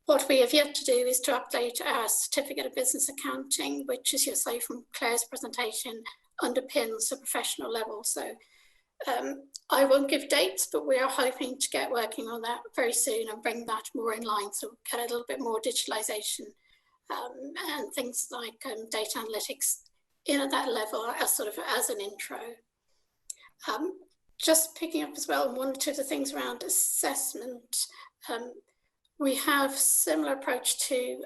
What we have yet to do is to update our certificate of business accounting, which, as you say from Claire's presentation, underpins the professional level. So I won't give dates, but we are hoping to get working on that very soon and bring that more in line. So get a little bit more digitalization and things like data analytics in at that level as sort of as an intro. Just picking up as well, one or two of the things around assessment. We have similar approach to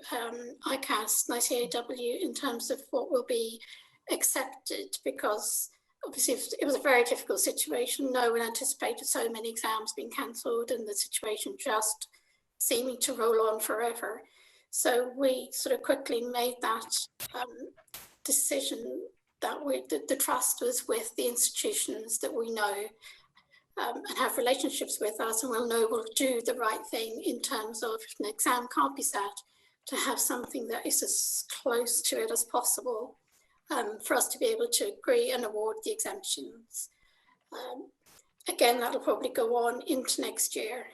ICAS and ICAW in terms of what will be accepted, because obviously it was a very difficult situation. No one anticipated so many exams being cancelled and the situation just seeming to roll on forever. So we sort of quickly made that decision that the trust was with the institutions that we know and have relationships with us, and we'll know we'll do the right thing in terms of if an exam can't be sat, to have something that is as close to it as possible for us to be able to agree and award the exemptions. Again, that'll probably go on into next year.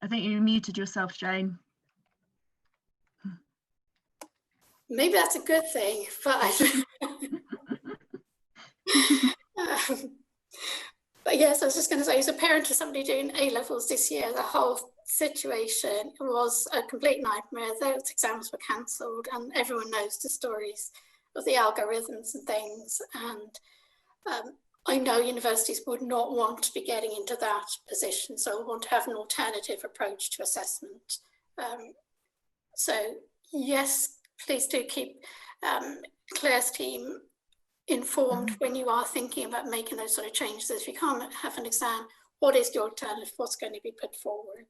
I think you muted yourself, Jane. Maybe that's a good thing, but but yes, I was just going to say, as a parent of somebody doing A-levels this year, the whole situation was a complete nightmare. Those exams were cancelled, and everyone knows the stories of the algorithms and things. And I know universities would not want to be getting into that position, so want to have an alternative approach to assessment. So yes, please do keep Claire's team informed when you are thinking about making those sort of changes. If you can't have an exam, what is the alternative? What's going to be put forward?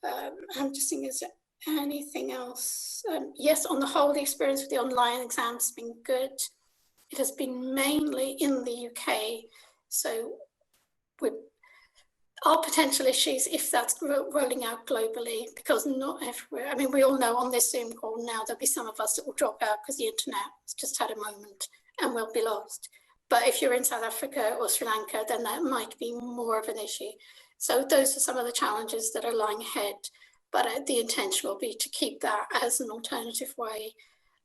I'm just thinking, is there anything else? Yes, on the whole, the experience with the online exams has been good. It has been mainly in the UK. So our potential issues if that's rolling out globally, because not everywhere. I mean, we all know on this Zoom call now, there'll be some of us that will drop out because the internet has just had a moment and will be lost. But if you're in South Africa or Sri Lanka, then that might be more of an issue. So those are some of the challenges that are lying ahead. But the intention will be to keep that as an alternative way.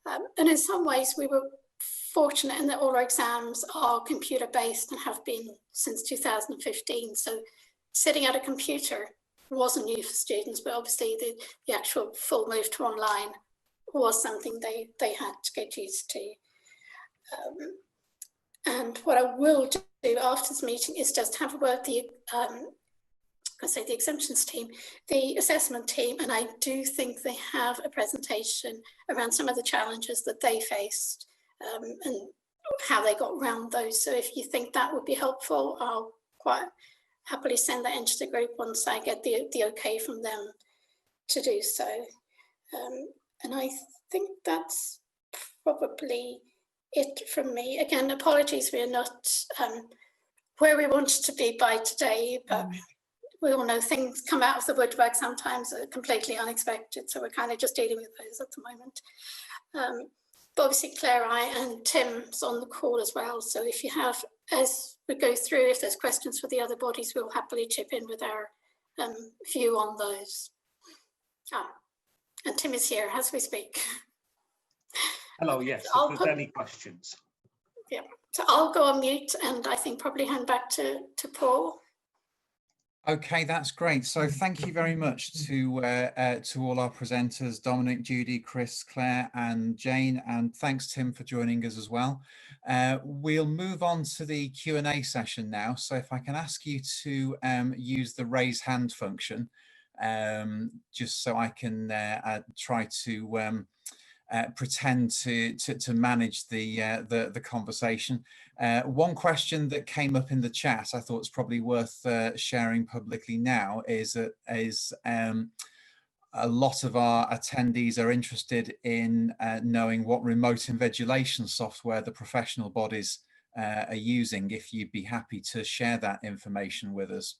And in some ways, we were fortunate in that all our exams are computer-based and have been since 2015. So sitting at a computer wasn't new for students, but obviously the actual full move to online was something they had to get used to. And what I will do after this meeting is just have a word with the exemptions team, the assessment team, and I do think they have a presentation around some of the challenges that they faced and how they got around those. So if you think that would be helpful, I'll quite happily send that into the group once I get the okay from them to do so. And I think that's probably it from me. Again, apologies, we're not where we wanted to be by today, but we all know things come out of the woodwork sometimes are completely unexpected, so we're kind of just dealing with those at the moment. But obviously Claire, I and Tim's on the call as well, so if you have, as we go through, if there's questions for the other bodies, we'll happily chip in with our view on those. And Tim is here as we speak. Hello, yes, So if there's any questions. Yeah, so I'll go on mute and I think probably hand back to Paul. Okay, that's great. So thank you very much to all our presenters, Dominic, Judy, Chris, Claire and Jane, and thanks Tim for joining us as well. We'll move on to the Q&A session now. So if I can ask you to use the raise hand function, just so I can try to pretend to manage the conversation. One question that came up in the chat I thought is probably worth sharing publicly now is that a lot of our attendees are interested in knowing what remote invigilation software the professional bodies are using, if you'd be happy to share that information with us.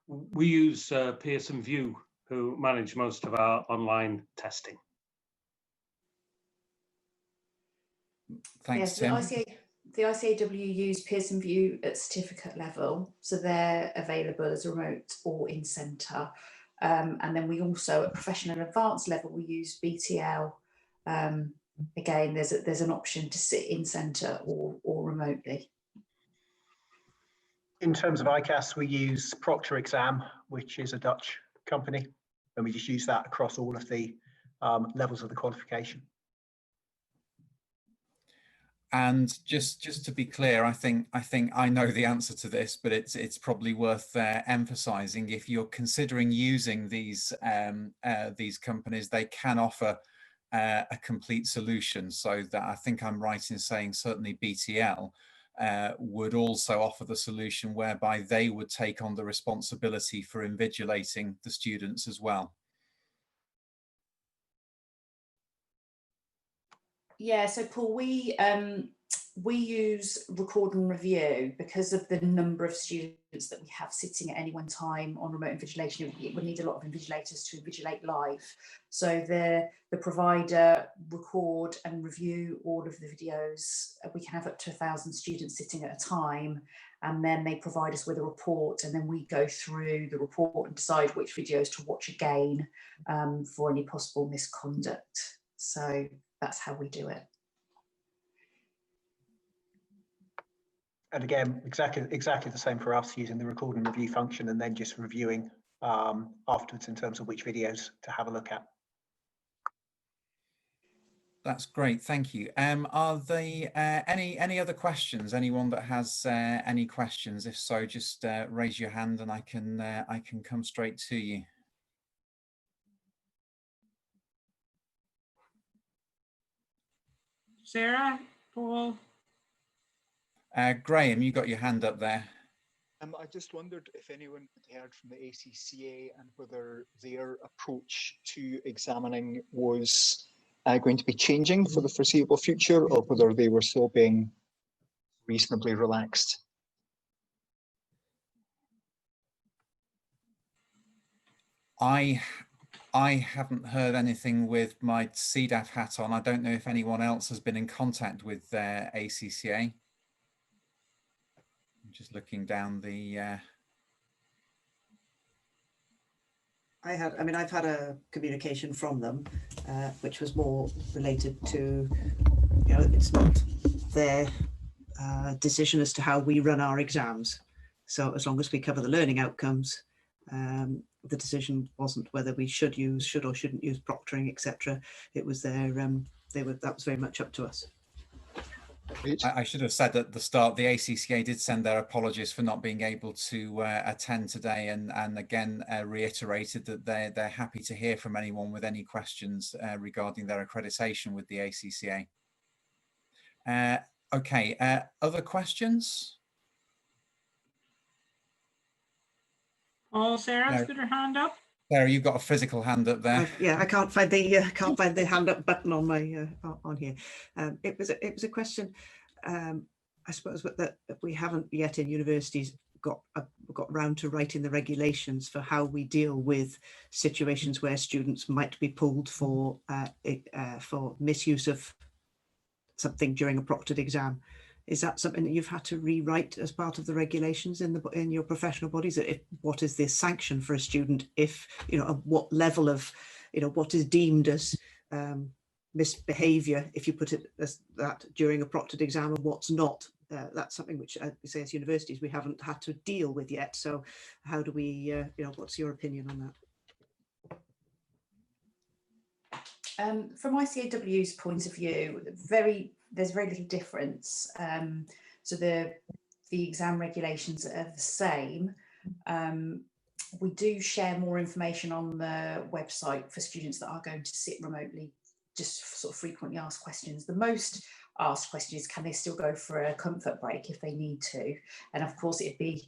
We use Pearson VUE, who manage most of our online testing. Thanks, yes, Tim. The ICAW use Pearson VUE at certificate level, so they're available as remote or in centre. And then we also, at professional and advanced level, we use BTL. Again, there's an option to sit in centre or remotely. In terms of ICAS, we use Proctor Exam, which is a Dutch company, and we just use that across all of the levels of the qualification. And just to be clear, I think I know the answer to this, but it's probably worth emphasising. If you're considering using these companies, they can offer a complete solution. So that I think I'm right in saying certainly BTL would also offer the solution whereby they would take on the responsibility for invigilating the students as well. Yeah, so Paul, we use record and review because of the number of students that we have sitting at any one time on remote invigilation. It would need a lot of invigilators to invigilate live. So the provider record and review all of the videos. We can have up to 1,000 students sitting at a time, and then they provide us with a report, and then we go through the report and decide which videos to watch again for any possible misconduct. So that's how we do it. And again, exactly the same for us, using the record and review function and then just reviewing afterwards in terms of which videos to have a look at. That's great, thank you. Are there any other questions? Anyone that has any questions? If so, just raise your hand and I can come straight to you. Sarah, Paul. Graham, you got your hand up there. I just wondered if anyone had heard from the ACCA and whether their approach to examining was going to be changing for the foreseeable future, or whether they were still being reasonably relaxed. I haven't heard anything with my CDAF hat on. I don't know if anyone else has been in contact with ACCA. I'm just looking down the... I've had a communication from them, which was more related to, it's not their decision as to how we run our exams. So as long as we cover the learning outcomes, the decision wasn't whether we should or shouldn't use proctoring, etc. It was their, that was very much up to us. I should have said at the start, the ACCA did send their apologies for not being able to attend today, and again reiterated that they're happy to hear from anyone with any questions regarding their accreditation with the ACCA. Okay, other questions? Oh, Sarah's got her hand up. Sarah, you've got a physical hand up there. Yeah, I can't find the hand up button on my on here. It was a question, I suppose, that we haven't yet in universities got round to writing the regulations for how we deal with situations where students might be pulled for misuse of something during a proctored exam. Is that something that you've had to rewrite as part of the regulations in your professional bodies? What is the sanction for a student if, what level of, what is deemed as misbehaviour if you put it as that during a proctored exam, and what's not? That's something which, we say as universities, we haven't had to deal with yet. So how do we, what's your opinion on that? From ICAW's point of view, there's very little difference. So the exam regulations are the same. We do share more information on the website for students that are going to sit remotely, just sort of frequently asked questions. The most asked question is, can they still go for a comfort break if they need to? And of course, it'd be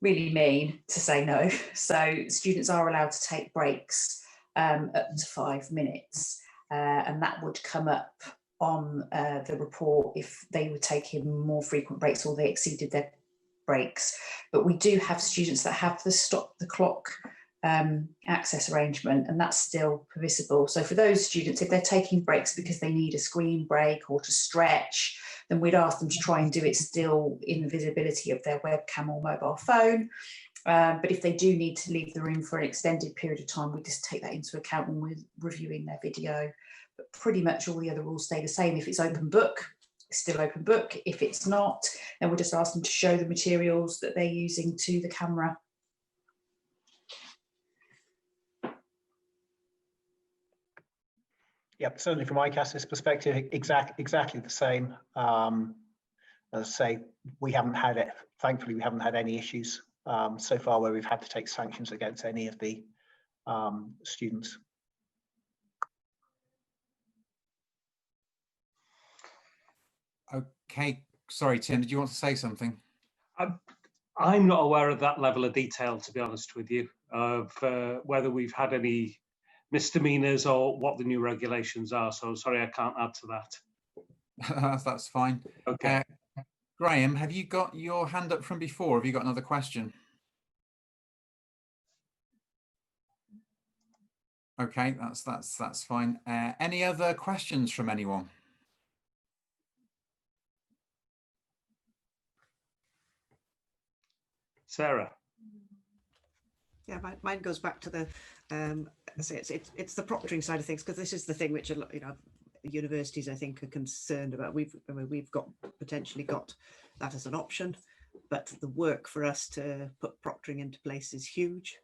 really mean to say no. So students are allowed to take breaks up to 5 minutes, and that would come up on the report if they were taking more frequent breaks or they exceeded their breaks. But we do have students that have the stop the clock access arrangement, and that's still permissible. So for those students, if they're taking breaks because they need a screen break or to stretch, then we'd ask them to try and do it still in the visibility of their webcam or mobile phone. But if they do need to leave the room for an extended period of time, we just take that into account when we're reviewing their video. But pretty much all the other rules stay the same. If it's open book, it's still open book. If it's not, then we'll just ask them to show the materials that they're using to the camera. Yep, certainly from ICAS's perspective, exactly the same. As I say, we haven't had it. Thankfully, we haven't had any issues so far where we've had to take sanctions against any of the students. Okay, sorry, Tim, did you want to say something? I'm not aware of that level of detail, to be honest with you, of whether we've had any misdemeanors or what the new regulations are. So sorry, I can't add to that. That's fine. Okay. Graham, have you got your hand up from before? Have you got another question? Okay, that's fine. Any other questions from anyone? Sarah. Yeah, mine goes back to the it's the proctoring side of things, because this is the thing which universities I think are concerned about. We've potentially got that as an option, but the work for us to put proctoring into place is huge,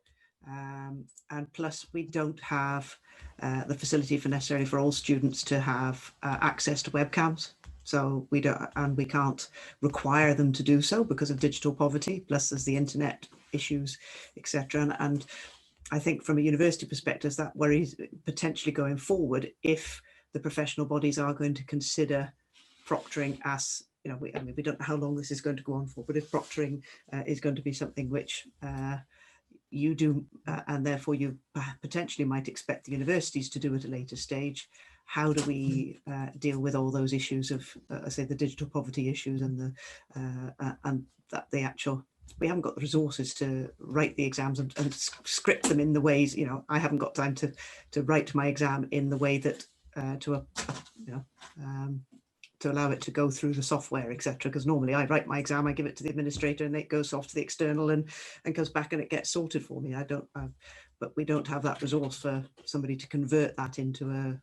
and plus we don't have the facility necessarily for all students to have access to webcams. So we don't, and we can't require them to do so because of digital poverty. Plus, there's the internet issues, etc. And I think from a university perspective, that worries potentially going forward if the professional bodies are going to consider proctoring as, I mean, we don't know how long this is going to go on for, but if proctoring is going to be something which you do, and therefore you potentially might expect the universities to do at a later stage, how do we deal with all those issues of, I say, the digital poverty issues and the actual, we haven't got the resources to write the exams and script them in the ways, I haven't got time to write my exam in the way that to allow it to go through the software, etc. Because normally I write my exam, I give it to the administrator, and it goes off to the external and goes back and it gets sorted for me. But we don't have that resource for somebody to convert that into a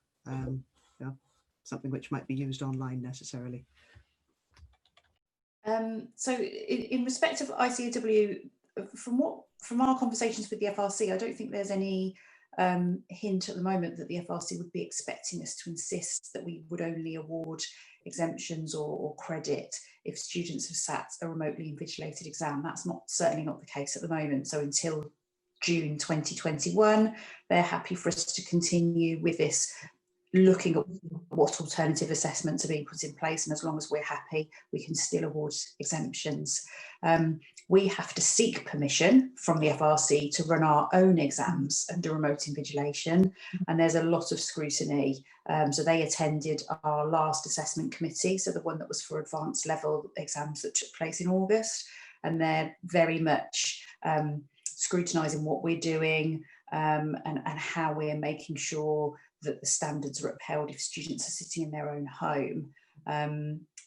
something which might be used online necessarily. So in respect of ICAW, from our conversations with the FRC, I don't think there's any hint at the moment that the FRC would be expecting us to insist that we would only award exemptions or credit if students have sat a remotely invigilated exam. That's certainly not the case at the moment. So until June 2021, they're happy for us to continue with this, looking at what alternative assessments are being put in place, and as long as we're happy, we can still award exemptions. We have to seek permission from the FRC to run our own exams under remote invigilation, and there's a lot of scrutiny. So they attended our last assessment committee, so the one that was for advanced level exams that took place in August, and they're very much scrutinising what we're doing and how we're making sure that the standards are upheld if students are sitting in their own home.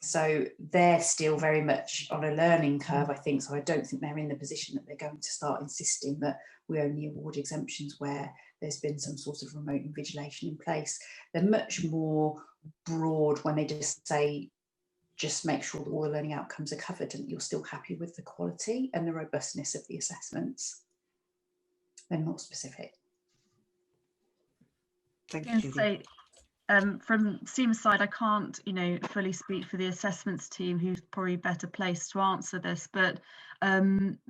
So they're still very much on a learning curve, I think, so I don't think they're in the position that they're going to start insisting that we only award exemptions where there's been some sort of remote invigilation in place. They're much more broad when they just say, just make sure that all the learning outcomes are covered and you're still happy with the quality and the robustness of the assessments. They're not specific. Thank you, Judy. Say, from SEMA's side, I can't, fully speak for the assessments team, who's probably better placed to answer this, but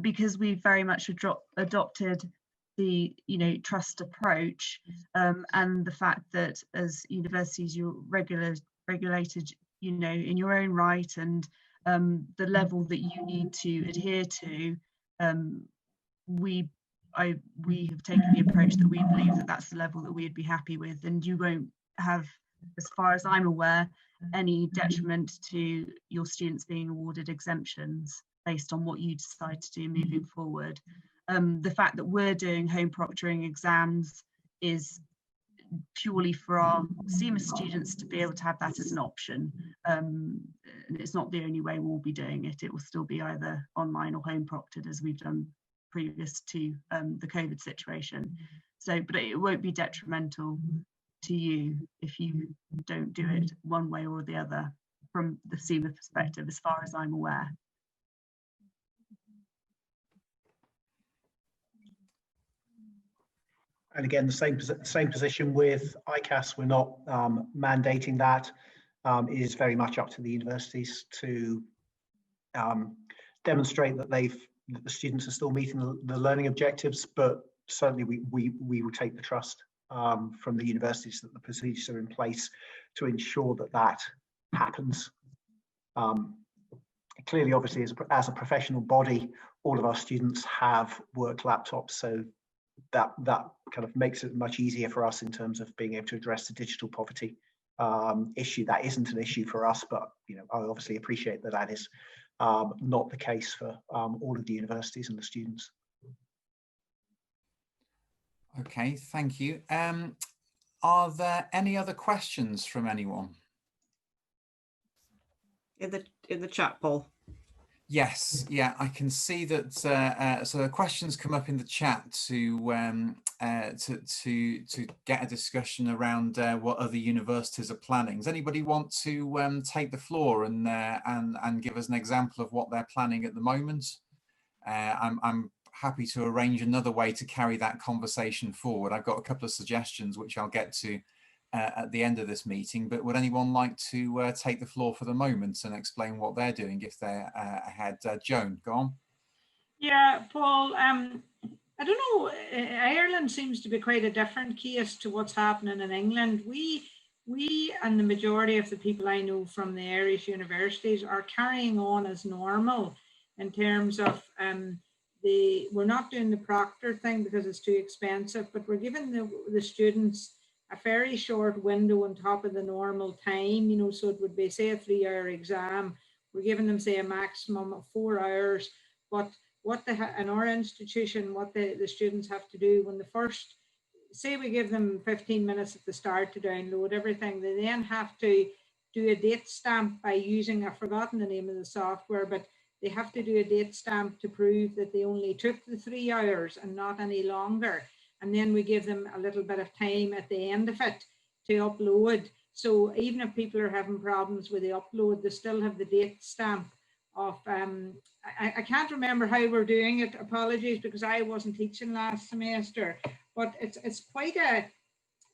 because we've very much adopted the, trust approach, and the fact that as universities, you're regulated, in your own right, and the level that you need to adhere to, we have taken the approach that we believe that that's the level that we'd be happy with, and you won't have, as far as I'm aware, any detriment to your students being awarded exemptions based on what you decide to do moving forward. The fact that we're doing home proctoring exams is purely for our SEMA students to be able to have that as an option. And it's not the only way we'll be doing it. It will still be either online or home proctored, as we've done previous to the COVID situation. So, but it won't be detrimental to you if you don't do it one way or the other from the SEMA perspective, as far as I'm aware. And again, the same position with ICAS. We're not mandating that. It is very much up to the universities to demonstrate that the students are still meeting the learning objectives, but certainly we will take the trust from the universities that the procedures are in place to ensure that that happens. Clearly, obviously, as a professional body, all of our students have work laptops, so that kind of makes it much easier for us in terms of being able to address the digital poverty issue. That isn't an issue for us, but I obviously appreciate that that is not the case for all of the universities and the students. Okay, thank you. Are there any other questions from anyone? In the chat, Paul. Yes, yeah, I can see that. So the questions come up in the chat to get a discussion around what other universities are planning. Does anybody want to take the floor and give us an example of what they're planning at the moment? I'm happy to arrange another way to carry that conversation forward. I've got a couple of suggestions which I'll get to at the end of this meeting, but would anyone like to take the floor for the moment and explain what they're doing if they're ahead? Joan, go on. Yeah, Paul, I don't know, Ireland seems to be quite a different case to what's happening in England. We and the majority of the people I know from the Irish universities are carrying on as normal in terms of we're not doing the proctor thing because it's too expensive, but we're giving the students a very short window on top of the normal time, so it would be, say, a 3-hour exam. We're giving them, say, a maximum of 4 hours. But what in our institution, what the students have to do when the first, say we give them 15 minutes at the start to download everything, they then have to do a date stamp by using, I've forgotten the name of the software, but they have to do a date stamp to prove that they only took the 3 hours and not any longer. And then we give them a little bit of time at the end of it to upload. So even if people are having problems with the upload, they still have the date stamp of, I can't remember how we're doing it, apologies, because I wasn't teaching last semester, but it's quite a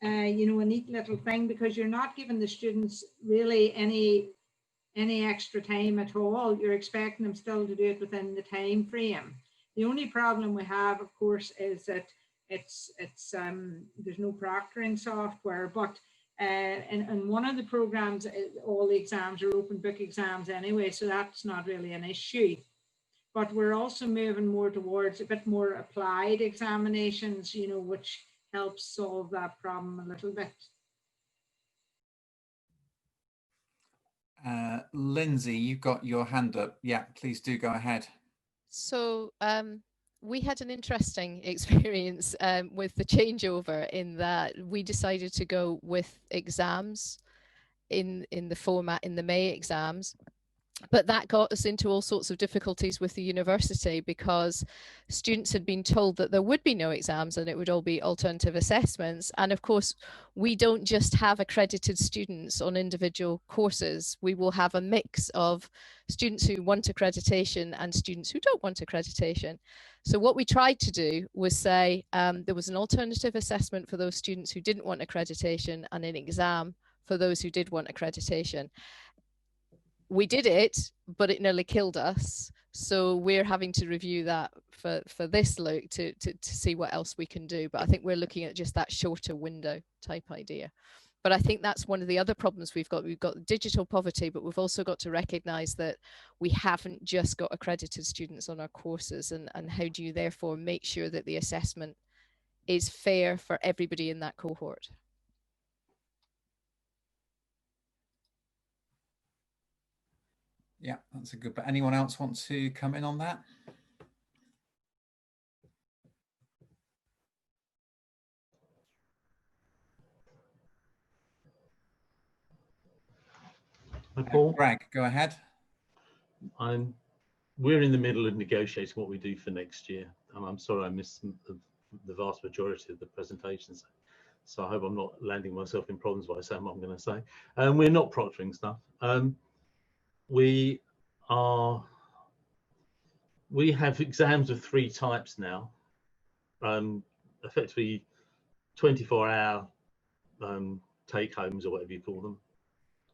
neat little thing, because you're not giving the students really any extra time at all. You're expecting them still to do it within the time frame. The only problem we have, of course, is that there's no proctoring software, but in one of the programs, all the exams are open book exams anyway, so that's not really an issue. But we're also moving more towards a bit more applied examinations, which helps solve that problem a little bit. Lindsay, you've got your hand up. Yeah, please do go ahead. So we had an interesting experience with the changeover, in that we decided to go with exams in the format in the May exams. But that got us into all sorts of difficulties with the university, because students had been told that there would be no exams and it would all be alternative assessments. And of course, we don't just have accredited students on individual courses. We will have a mix of students who want accreditation and students who don't want accreditation. So what we tried to do was say there was an alternative assessment for those students who didn't want accreditation and an exam for those who did want accreditation. We did it, but it nearly killed us. So we're having to review that for this look to see what else we can do. But I think we're looking at just that shorter window type idea. But I think that's one of the other problems we've got. We've got digital poverty, but we've also got to recognise that we haven't just got accredited students on our courses. And how do you therefore make sure that the assessment is fair for everybody in that cohort? Yeah, that's a good, but anyone else want to come in on that? Hi, Paul. Greg, go ahead. We're in the middle of negotiating what we do for next year. I'm sorry I missed the vast majority of the presentations, so I hope I'm not landing myself in problems by saying what I'm going to say. We're not proctoring stuff. We have exams of 3 types now, effectively 24-hour take homes, or whatever you call them,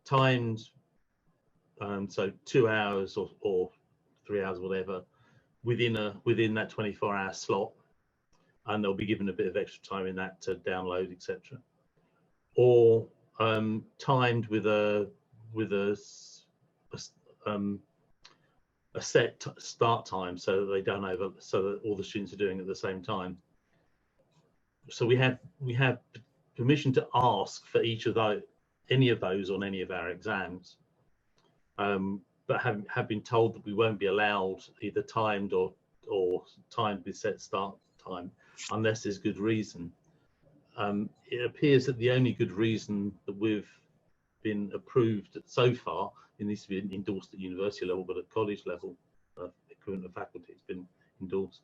timed, so 2 hours or 3 hours, whatever, within that 24-hour slot, and they'll be given a bit of extra time in that to download, etc. Or timed with a set start time, so that they don't so that all the students are doing it at the same time. So we have permission to ask for each of those, any of those on any of our exams, but have been told that we won't be allowed either timed or timed with set start time unless there's good reason. It appears that the only good reason that we've been approved so far, it needs to be endorsed at university level, but at college level, equivalent of faculty, it's been endorsed,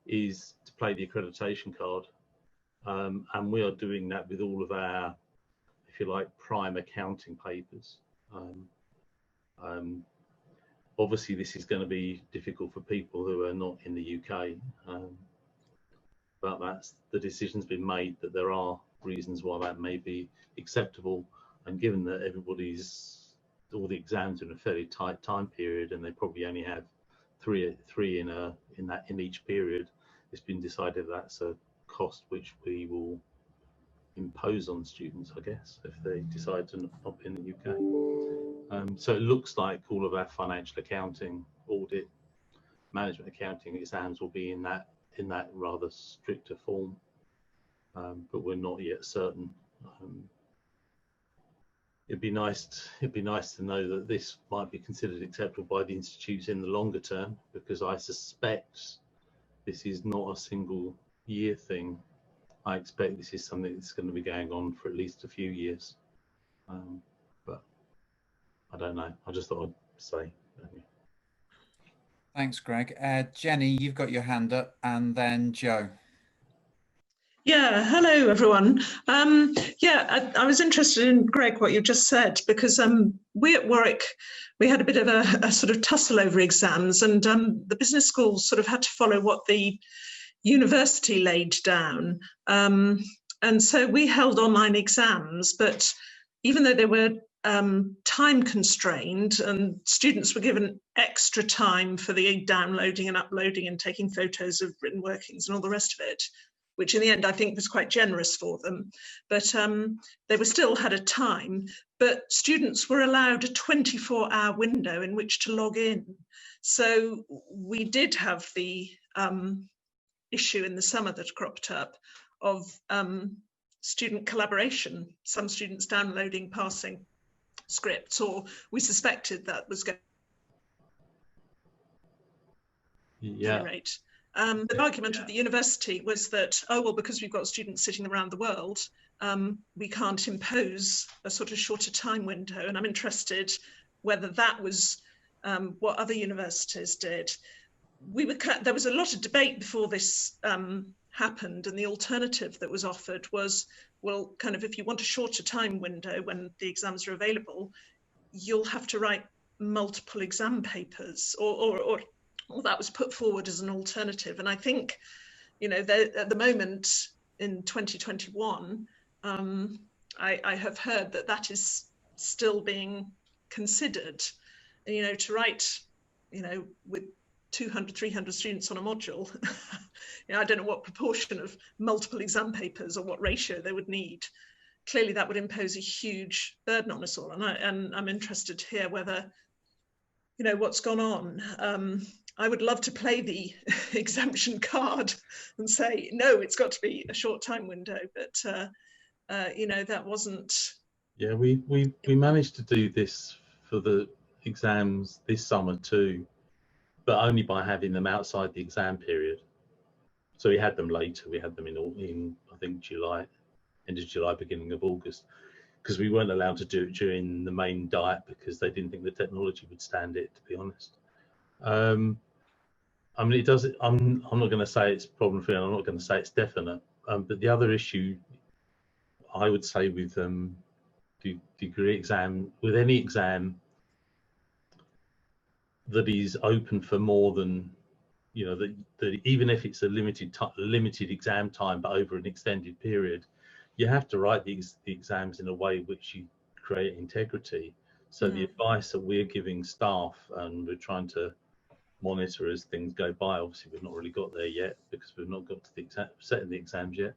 is to play the accreditation card. And we are doing that with all of our, if you like, prime accounting papers. Obviously, this is going to be difficult for people who are not in the UK, but the decision's been made that there are reasons why that may be acceptable. And given that all the exams are in a fairly tight time period, and they probably only have three in each period, it's been decided that's a cost which we will impose on students, I guess, if they decide to not be in the UK. So it looks like all of our financial accounting, audit, management accounting exams will be in that rather stricter form, but we're not yet certain. It'd be nice to know that this might be considered acceptable by the institutes in the longer term, because I suspect this is not a single year thing. I expect this is something that's going to be going on for at least a few years, but I don't know. I just thought I'd say. Thanks, Greg. Jenny, you've got your hand up, and then Joe. Yeah, hello everyone. I was interested in, Greg, what you just said, because we at Warwick, we had a bit of a sort of tussle over exams, and the business schools sort of had to follow what the university laid down. And so we held online exams, but even though they were time constrained and students were given extra time for the downloading and uploading and taking photos of written workings and all the rest of it, which in the end I think was quite generous for them, but they were still had a time, but students were allowed a 24-hour window in which to log in. So we did have the issue in the summer that cropped up of student collaboration, some students downloading passing scripts, or we suspected that was going to generate. The argument of the university was that, oh, well, because we've got students sitting around the world, we can't impose a sort of shorter time window. And I'm interested whether that was what other universities did. There was a lot of debate before this happened, and the alternative that was offered was, well, kind of if you want a shorter time window when the exams are available, you'll have to write multiple exam papers, or that was put forward as an alternative. And I think, you know, at the moment in 2021, I have heard that that is still being considered, you know, to write, you know, with 200, 300 students on a module. You know, I don't know what proportion of multiple exam papers or what ratio they would need. Clearly that would impose a huge burden on us all. And I'm interested to hear whether, you know, what's gone on. I would love to play the exemption card and say, no, it's got to be a short time window, but you know, that wasn't. Yeah, we managed to do this for the exams this summer too, but only by having them outside the exam period. So we had them later. We had them in I think July, end of July, beginning of August, because we weren't allowed to do it during the main diet because they didn't think the technology would stand it, to be honest. I mean, it does. I'm not going to say it's problem free. I'm not going to say it's definite. But the other issue, I would say, with degree exam, with any exam that is open for more than, you know, that even if it's a limited exam time but over an extended period, you have to write the exams in a way which you create integrity. So the advice that we're giving staff, and we're trying to monitor as things go by, obviously we've not really got there yet because we've not got to the setting the exams yet,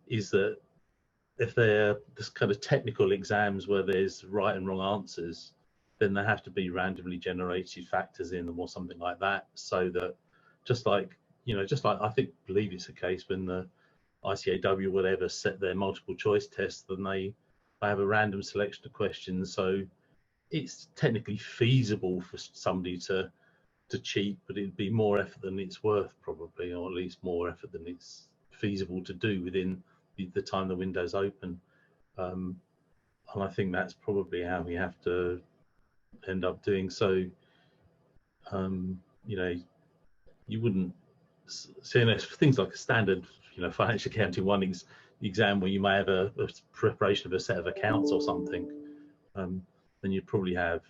is that if they're this kind of technical exams where there's right and wrong answers, then there have to be randomly generated factors in them or something like that, so that just like I believe it's the case when the ICAW whatever set their multiple choice tests, then they have a random selection of questions, so it's technically feasible for somebody to cheat, but it'd be more effort than it's worth probably, or at least more effort than it's feasible to do within the time the window's open. And I think that's probably how we have to end up doing. So, you know, you wouldn't see things like a standard, you know, financial accounting 1 exam where you may have a preparation of a set of accounts or something, then you'd probably have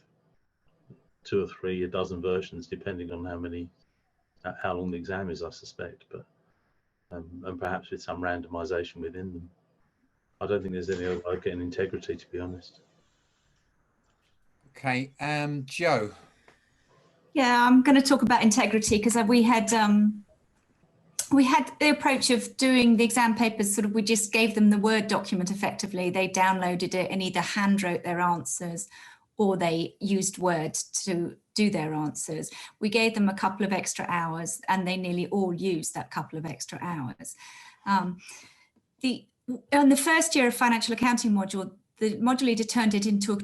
2 or 3, a dozen versions, depending on how long the exam is, I suspect, but and perhaps with some randomization within them. I don't think there's any other way of getting integrity, to be honest. Okay, Jo. Yeah, I'm going to talk about integrity because we had the approach of doing the exam papers, sort of, we just gave them the Word document effectively. They downloaded it and either hand wrote their answers or they used Word to do their answers. We gave them a couple of extra hours and they nearly all used that couple of extra hours. On the first year of financial accounting module, the module leader turned it into a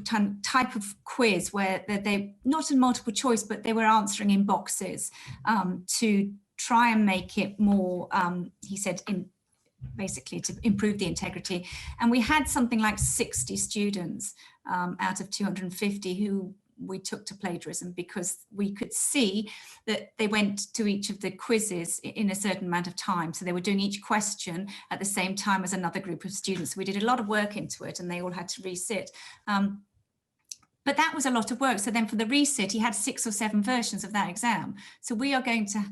type of quiz where they not in multiple choice, but they were answering in boxes to try and make it more, he said, basically to improve the integrity. And we had something like 60 students out of 250 who we took to plagiarism because we could see that they went to each of the quizzes in a certain amount of time. So they were doing each question at the same time as another group of students. We did a lot of work into it and they all had to resit. But that was a lot of work. So then for the resit, he had 6 or 7 versions of that exam. So we are going to,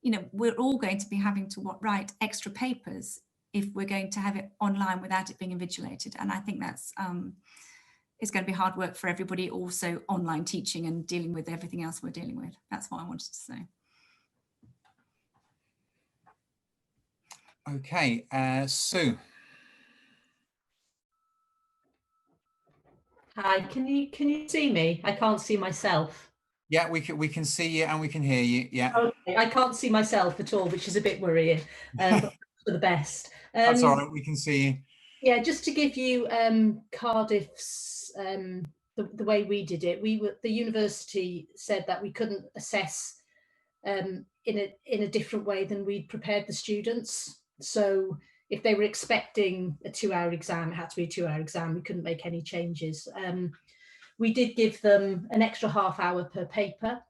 you know, we're all going to be having to write extra papers if we're going to have it online without it being invigilated. And I think that's, it's going to be hard work for everybody, also online teaching and dealing with everything else we're dealing with. That's what I wanted to say. Okay, Sue. Hi, can you see me? I can't see myself. Yeah, we can see you and we can hear you. Yeah. Okay, I can't see myself at all, which is a bit worrying. But for the best. That's all right. We can see you. Yeah, just to give you Cardiff's the way we did it. The university said that we couldn't assess in a different way than we'd prepared the students. So if they were expecting a 2-hour exam, it had to be a 2-hour exam. We couldn't make any changes. we did give them an extra half hour per paper,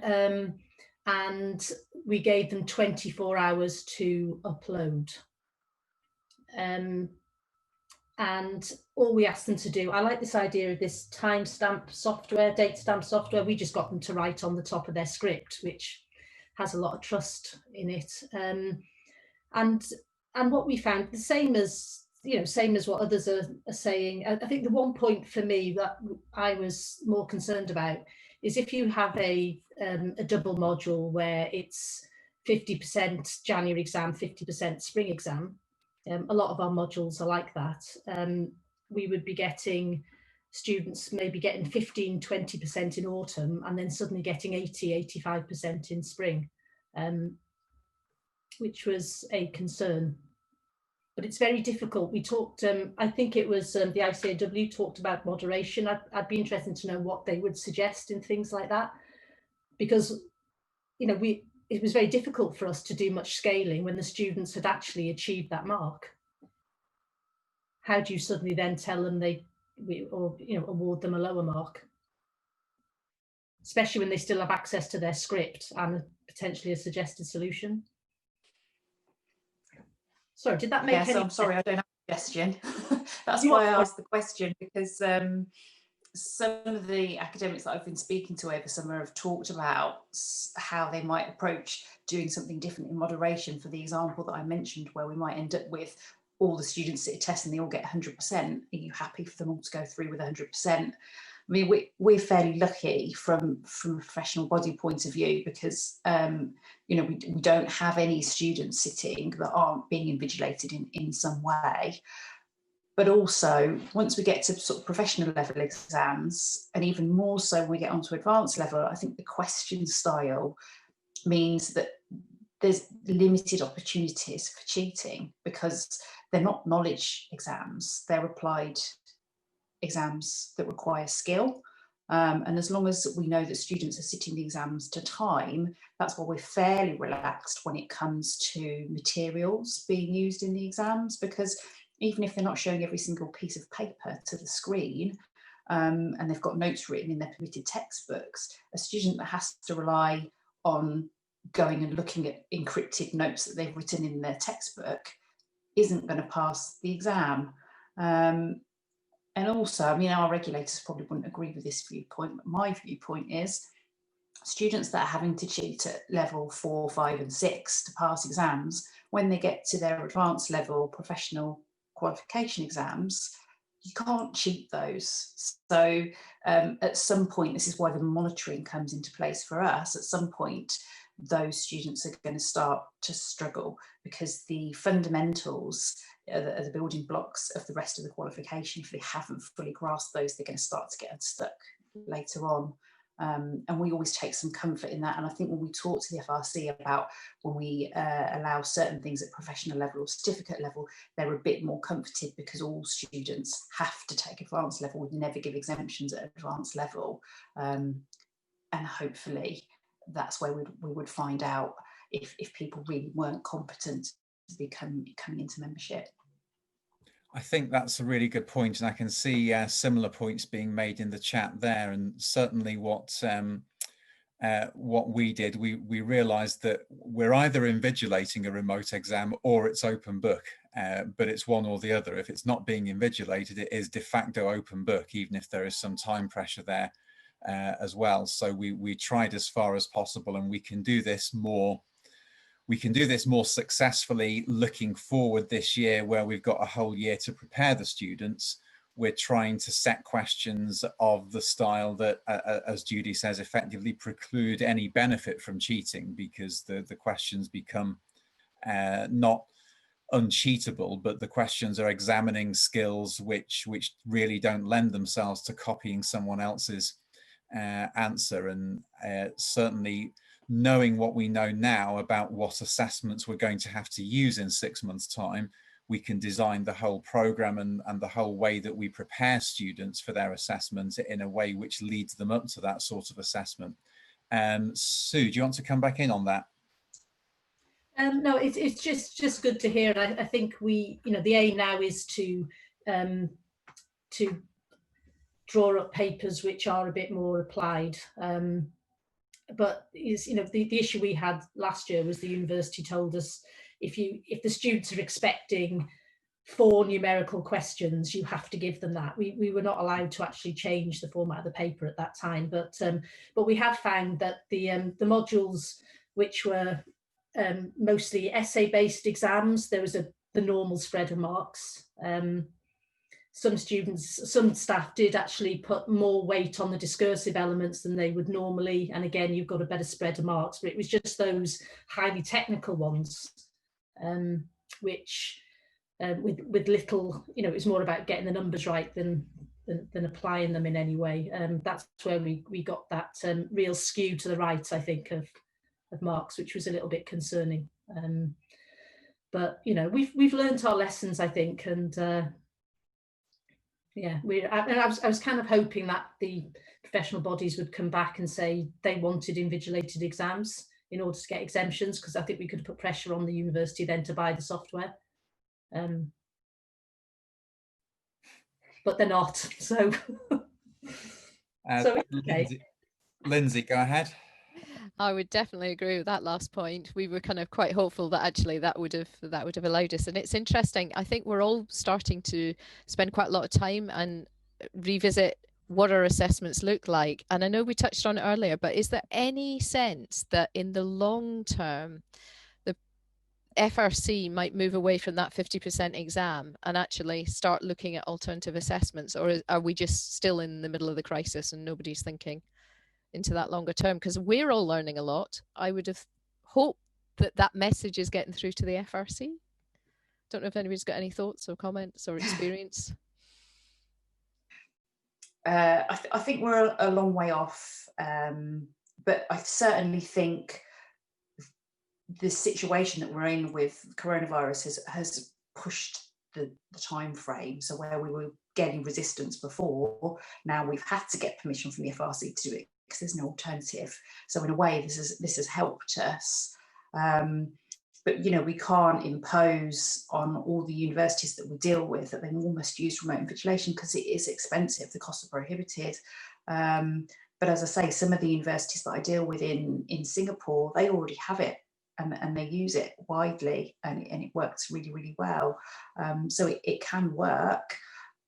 and we gave them 24 hours to upload. And all we asked them to do, I like this idea of this timestamp software, date stamp software. We just got them to write on the top of their script, which has a lot of trust in it. And what we found, the same as, you know, same as what others are saying. I think the one point for me that I was more concerned about is if you have a double module where it's 50% January exam, 50% spring exam. A lot of our modules are like that. We would be getting students maybe getting 15, 20% in autumn and then suddenly getting 80, 85% in spring, which was a concern. But it's very difficult. We talked, I think it was the ICAW talked about moderation. I'd be interested to know what they would suggest in things like that, because, you know, it was very difficult for us to do much scaling when the students had actually achieved that mark. How do you suddenly then tell them or you know, award them a lower mark, especially when they still have access to their script and potentially a suggested solution? Sorry, did that make any sense? I'm sorry, I don't have a suggestion. That's why I asked the question, because some of the academics that I've been speaking to over summer have talked about how they might approach doing something different in moderation. For the example that I mentioned, where we might end up with all the students sit a test and they all get 100%. Are you happy for them all to go through with 100%? I mean, we're fairly lucky from a professional body point of view, because you know, we don't have any students sitting that aren't being invigilated in some way. But also, once we get to sort of professional level exams, and even more so when we get onto advanced level, I think the question style means that there's limited opportunities for cheating, because they're not knowledge exams, they're applied exams that require skill. And as long as we know that students are sitting the exams to time, that's why we're fairly relaxed when it comes to materials being used in the exams, because even if they're not showing every single piece of paper to the screen, and they've got notes written in their permitted textbooks, a student that has to rely on going and looking at encrypted notes that they've written in their textbook isn't going to pass the exam. And also, I mean, our regulators probably wouldn't agree with this viewpoint, but my viewpoint is students that are having to cheat at level 4, 5 and 6 to pass exams, when they get to their advanced level professional qualification exams, you can't cheat those. So at some point, this is why the monitoring comes into place for us, at some point those students are going to start to struggle, because the fundamentals are the building blocks of the rest of the qualification. If they haven't fully grasped those, they're going to start to get unstuck later on. And we always take some comfort in that. And I think when we talk to the FRC about when we allow certain things at professional level or certificate level, they're a bit more comforted, because all students have to take advanced level. We never give exemptions at advanced level. And hopefully that's where we would find out if people really weren't competent to be coming into membership. I think that's a really good point, and I can see similar points being made in the chat there. And certainly what we did, we realised that we're either invigilating a remote exam or it's open book, but it's one or the other. If it's not being invigilated, it is de facto open book, even if there is some time pressure there as well. So we tried as far as possible, and we can do this more successfully looking forward this year, where we've got a whole year to prepare the students. We're trying to set questions of the style that, as Judy says, effectively preclude any benefit from cheating, because the questions become not uncheatable, but the questions are examining skills which really don't lend themselves to copying someone else's answer. And certainly, knowing what we know now about what assessments we're going to have to use in 6 months' time, we can design the whole program and the whole way that we prepare students for their assessment in a way which leads them up to that sort of assessment. Sue, do you want to come back in on that? No, it's just good to hear. I think the aim now is to draw up papers which are a bit more applied. But the issue we had last year was the university told us if the students are expecting 4 numerical questions, you have to give them that. We were not allowed to actually change the format of the paper at that time, but we have found that the modules which were mostly essay-based exams, there was the normal spread of marks. Some staff did actually put more weight on the discursive elements than they would normally, and again, you've got a better spread of marks, but it was just those highly technical ones, which with little, it was more about getting the numbers right than applying them in any way. That's where we got that real skew to the right, I think, of marks, which was a little bit concerning. But we've learnt our lessons, I think, and yeah, I was kind of hoping that the professional bodies would come back and say they wanted invigilated exams in order to get exemptions, because I think we could put pressure on the university then to buy the software. But they're not, so. So okay. Lindsay, go ahead. I would definitely agree with that last point. We were kind of quite hopeful that actually that would have allowed us. And it's interesting. I think we're all starting to spend quite a lot of time and revisit what our assessments look like. And I know we touched on it earlier, but is there any sense that in the long term, the FRC might move away from that 50% exam and actually start looking at alternative assessments? Or are we just still in the middle of the crisis and nobody's thinking into that longer term? Because we're all learning a lot. I would have hoped that message is getting through to the FRC. Don't know if anybody's got any thoughts or comments or experience. I think we're a long way off, but I certainly think the situation that we're in with coronavirus has pushed the time frame. So where we were getting resistance before, now we've had to get permission from the FRC to do it because there's no alternative. So in a way, this has helped us. But we can't impose on all the universities that we deal with that they all must use remote invigilation because it is expensive. The costs are prohibited. But as I say, some of the universities that I deal with in Singapore, they already have it and they use it widely, and it works really, really well. So it can work,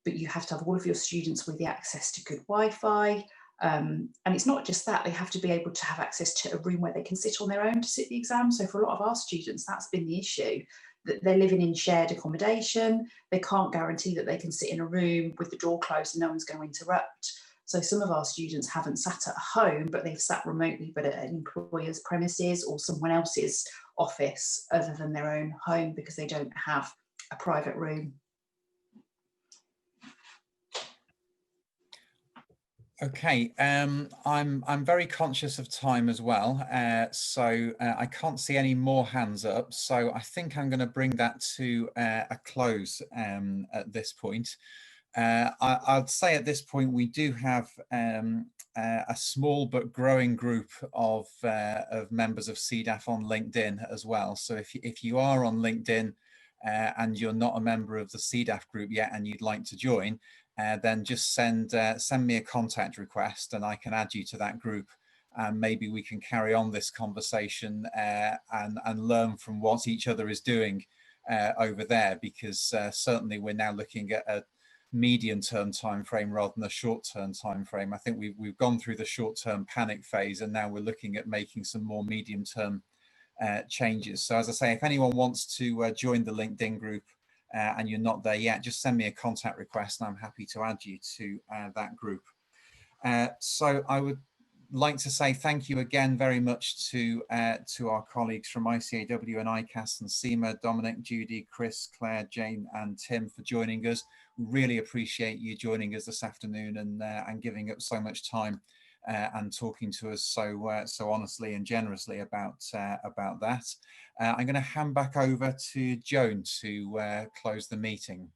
but you have to have all of your students with the access to good Wi-Fi. And it's not just that, they have to be able to have access to a room where they can sit on their own to sit the exam. So for a lot of our students, that's been the issue, that they're living in shared accommodation. They can't guarantee that they can sit in a room with the door closed and no one's going to interrupt. So some of our students haven't sat at home, but they've sat remotely, but at an employer's premises or someone else's office other than their own home because they don't have a private room. Okay, I'm very conscious of time as well, so I can't see any more hands up. So I think I'm going to bring that to a close at this point. I'd say at this point we do have a small but growing group of members of CDAF on LinkedIn as well. So if you are on LinkedIn and you're not a member of the CDAF group yet and you'd like to join, then just send me a contact request and I can add you to that group, and maybe we can carry on this conversation and learn from what each other is doing over there, because certainly we're now looking at a medium-term time frame rather than a short-term time frame. I think we've gone through the short-term panic phase and now we're looking at making some more medium-term changes. So as I say, if anyone wants to join the LinkedIn group, and you're not there yet, just send me a contact request and I'm happy to add you to that group. So I would like to say thank you again very much to our colleagues from ICAW and ICAS and CIMA, Dominic, Judy, Chris, Claire, Jane and Tim for joining us. Really appreciate you joining us this afternoon and giving up so much time and talking to us so honestly and generously about that. I'm going to hand back over to Joan to close the meeting.